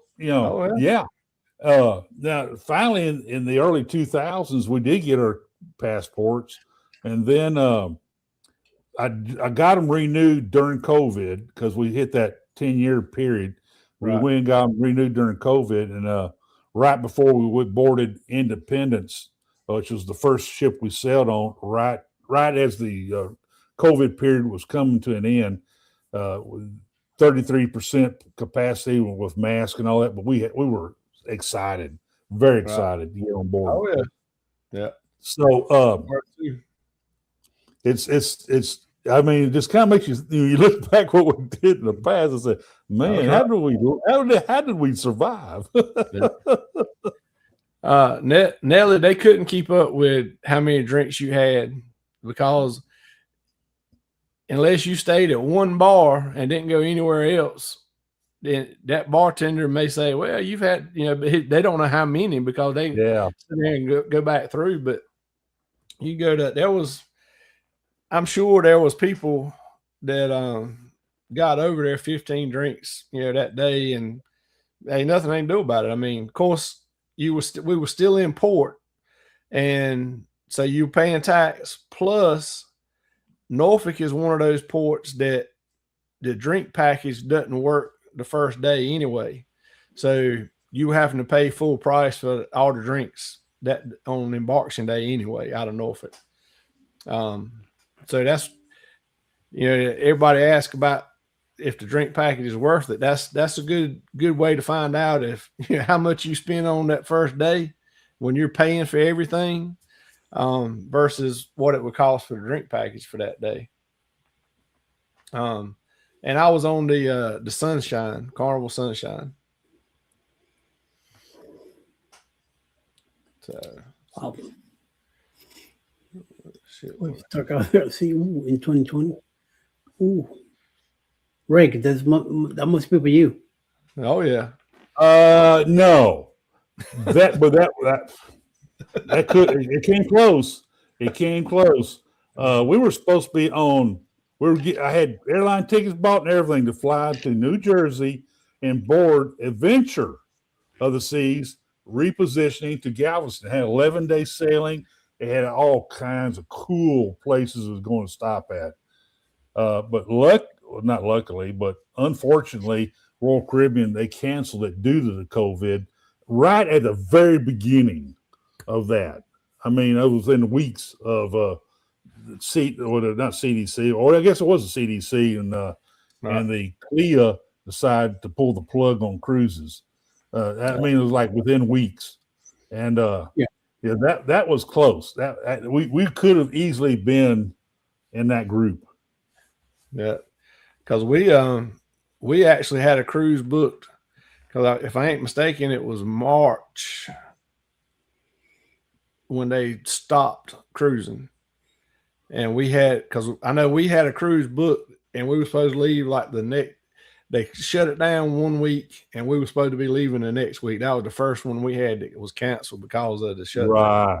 now, finally, in the early 2000s, we did get our passports, and then I got them renewed during COVID because we hit that 10-year period. We went and got them renewed during COVID, and right before we boarded Independence, which was the first ship we sailed on, right as the COVID period was coming to an end, with 33% capacity with masks and all that, but we were excited, very excited to get on board. Oh yeah. So it's I mean, it just kind of makes you look back what we did in the past and say, man, how did we survive? Nelly, they couldn't keep up with how many drinks you had, because unless you stayed at one bar and didn't go anywhere else, then that bartender may say, well, you've had, but they don't know how many, because they sit there and go back through. But you go to, I'm sure there was people that got over there 15 drinks, that day, and ain't nothing they can do about it. I mean, of course, we were still in port, and so you're paying tax. Plus, Norfolk is one of those ports that the drink package doesn't work the first day anyway. So you having to pay full price for all the drinks that on embarkation day anyway out of Norfolk. So that's, everybody asks about if the drink package is worth it. That's a good way to find out if how much you spend on that first day when you're paying for everything versus what it would cost for the drink package for that day. And I was on the Sunshine, Carnival Sunshine. So, wow. Let's talk about see in 2020. Ooh, Rick, that must be for you. Oh yeah. No, that it came close. It came close. We were supposed to be on. I had airline tickets bought and everything to fly to New Jersey and board Adventure of the Seas, repositioning to Galveston. It had 11-day sailing. It had all kinds of cool places it was going to stop at. But not luckily, but unfortunately, Royal Caribbean, they canceled it due to the COVID right at the very beginning of that. I mean, it was in weeks of not CDC, or I guess it was the CDC, and the CLIA decided to pull the plug on cruises. I mean, it was like within weeks, and that was close. That we could have easily been in that group. Yeah, because we actually had a cruise booked. Because if I ain't mistaken, it was March when they stopped cruising, and because I know we had a cruise booked, and we were supposed to leave like the next. They shut it down 1 week, and we were supposed to be leaving the next week. That was the first one we had that was canceled because of the shutdown. Right.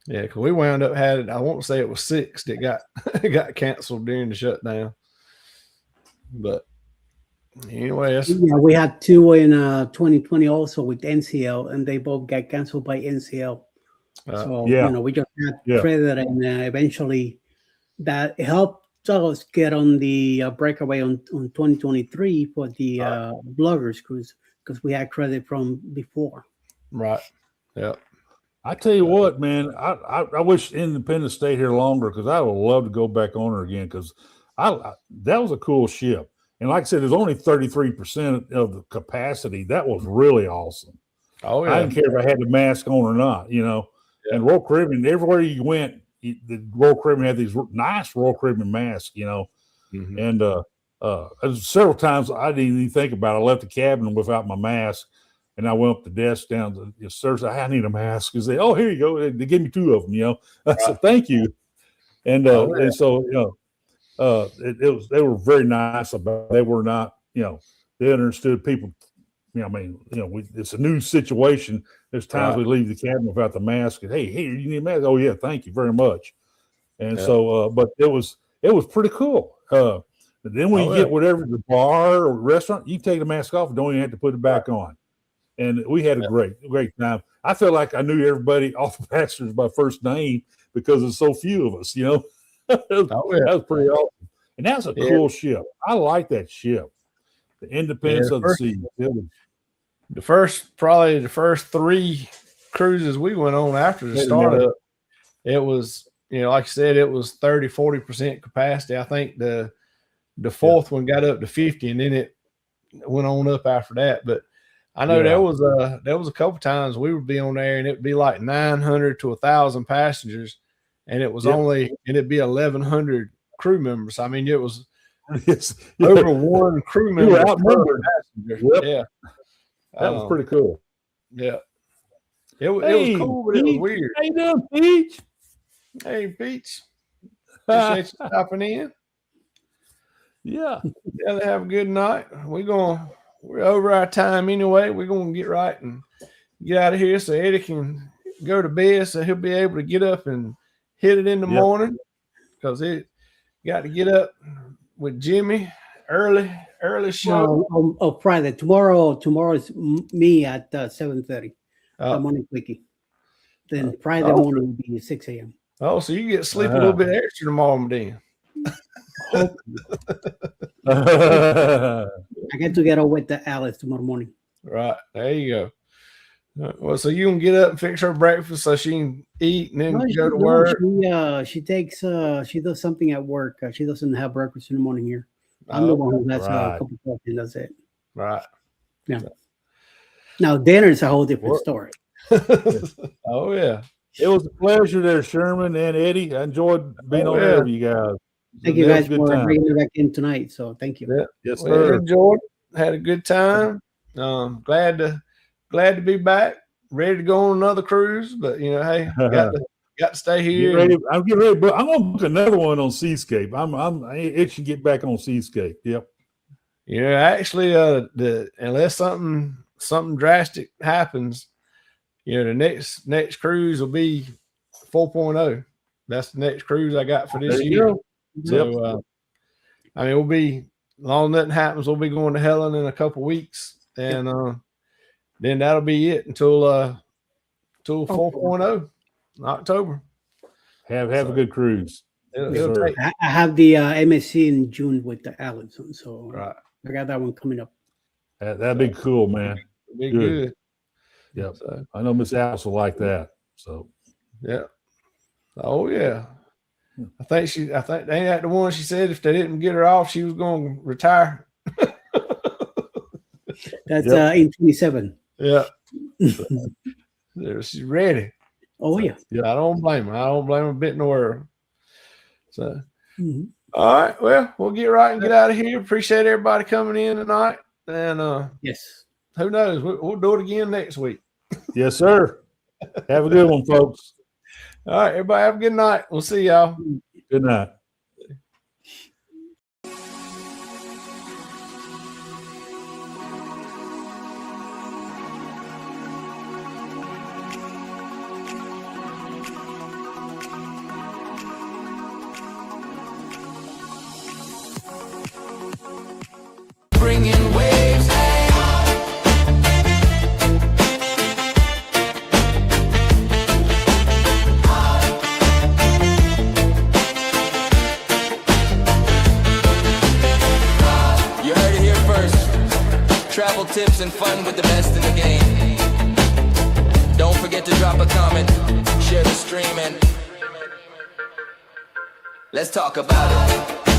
Yeah, because we wound up I want to say it was 6 that got canceled during the shutdown. But anyway, we had 2 in 2020 also with NCL, and they both got canceled by NCL. So we just had credit, and eventually that helped us get on the breakaway on 2023 for the Bloggers cruise because we had credit from before. Right. Yeah. I tell you what, man, I wish Independence stayed here longer because I would love to go back on her again because that was a cool ship. And like I said, there's only 33% of the capacity. That was really awesome. Oh, yeah. I didn't care if I had the mask on or not, Yeah. And Royal Caribbean, everywhere you went, the Royal Caribbean had these nice Royal Caribbean masks, Mm-hmm. And several times I didn't even think about it. I left the cabin without my mask. And I went up the desk down to the sir said, I need a mask. They say, oh, here you go. They gave me 2 of them, I said, thank you. And and so, they were very nice about it. They were not, they understood people, it's a new situation. There's times we leave the cabin without the mask and hey, you need a mask? Oh yeah, thank you very much. And so, but it was pretty cool. Then when you get whatever the bar or restaurant, you take the mask off and don't even have to put it back on. And we had a great time. I feel like I knew everybody, all the passengers by first name because there's so few of us, That was pretty awesome. And that's a cool ship. I like that ship. The Independence of the Seas. Probably the first 3 cruises we went on after the startup, it was, like I said, it was 30-40% capacity. I think the 4th one got up to 50, and then it went on up after that. But I know there was a couple times we would be on there and it'd be like 900 to 1,000 passengers, and it was it'd be 1,100 crew members. I mean, it was over 1 crew member per passenger. Yeah, that was pretty cool. Yeah, it was cool, but it was weird. How you doing, Peach? Hey, Peach. Appreciate you stopping in. Yeah, they have a good night. We're over our time anyway. We're going to get right and get out of here so Eddie can go to bed so he'll be able to get up and hit it in the morning because he got to get up with Jimmy early show. On Friday. Tomorrow is me at 7:30. Morning quickie. Then Friday morning will be 6 a.m. Oh, so you get to sleep a little bit extra tomorrow then. I get to get out with the Alice tomorrow morning. Right. There you go. Well, so you can get up and fix her breakfast so she can eat and then go to work. She takes she does something at work. She doesn't have breakfast in the morning here. I'm the one who has a cup of coffee, and that's it. Right. Yeah. Now dinner is a whole different story. Oh yeah. It was a pleasure there, Sherman and Eddie. I enjoyed being on there with you guys. Thank you guys for bringing me back in tonight. So thank you. Yeah. Yes, well, sir. enjoyed. Had a good time. Glad to be back. Ready to go on another cruise, but hey, got to stay here. I'm getting ready, but I'm gonna book another one on Seascape. I'm itching to get back on Seascape. Yep. Actually, unless something drastic happens, the next cruise will be 4.0. That's the next cruise I got for this year. So, we'll be, long nothing happens, we'll be going to Helen in a couple weeks, and then that'll be it until 4.0 in October. Have a good cruise. I have the MSC in June with the Allison, so right. I got that one coming up. That'd be cool, man. Be good. Yep. So, I know Miss Alice will like that. So yeah. Oh yeah. I think ain't that the one she said if they didn't get her off, she was going to retire. That's in 27. Yeah. She's ready. Oh yeah. I don't blame her. I don't blame her a bit in the world. So all right. Well, we'll get right and get out of here. Appreciate everybody coming in tonight. And yes. Who knows? We'll do it again next week. Yes, sir. Have a good one, folks. All right, everybody have a good night. We'll see y'all. Good night. Bringing waves, hey. You heard it here first. Travel tips and fun with the best in the game. Don't forget to drop a comment, share the stream, and let's talk about it.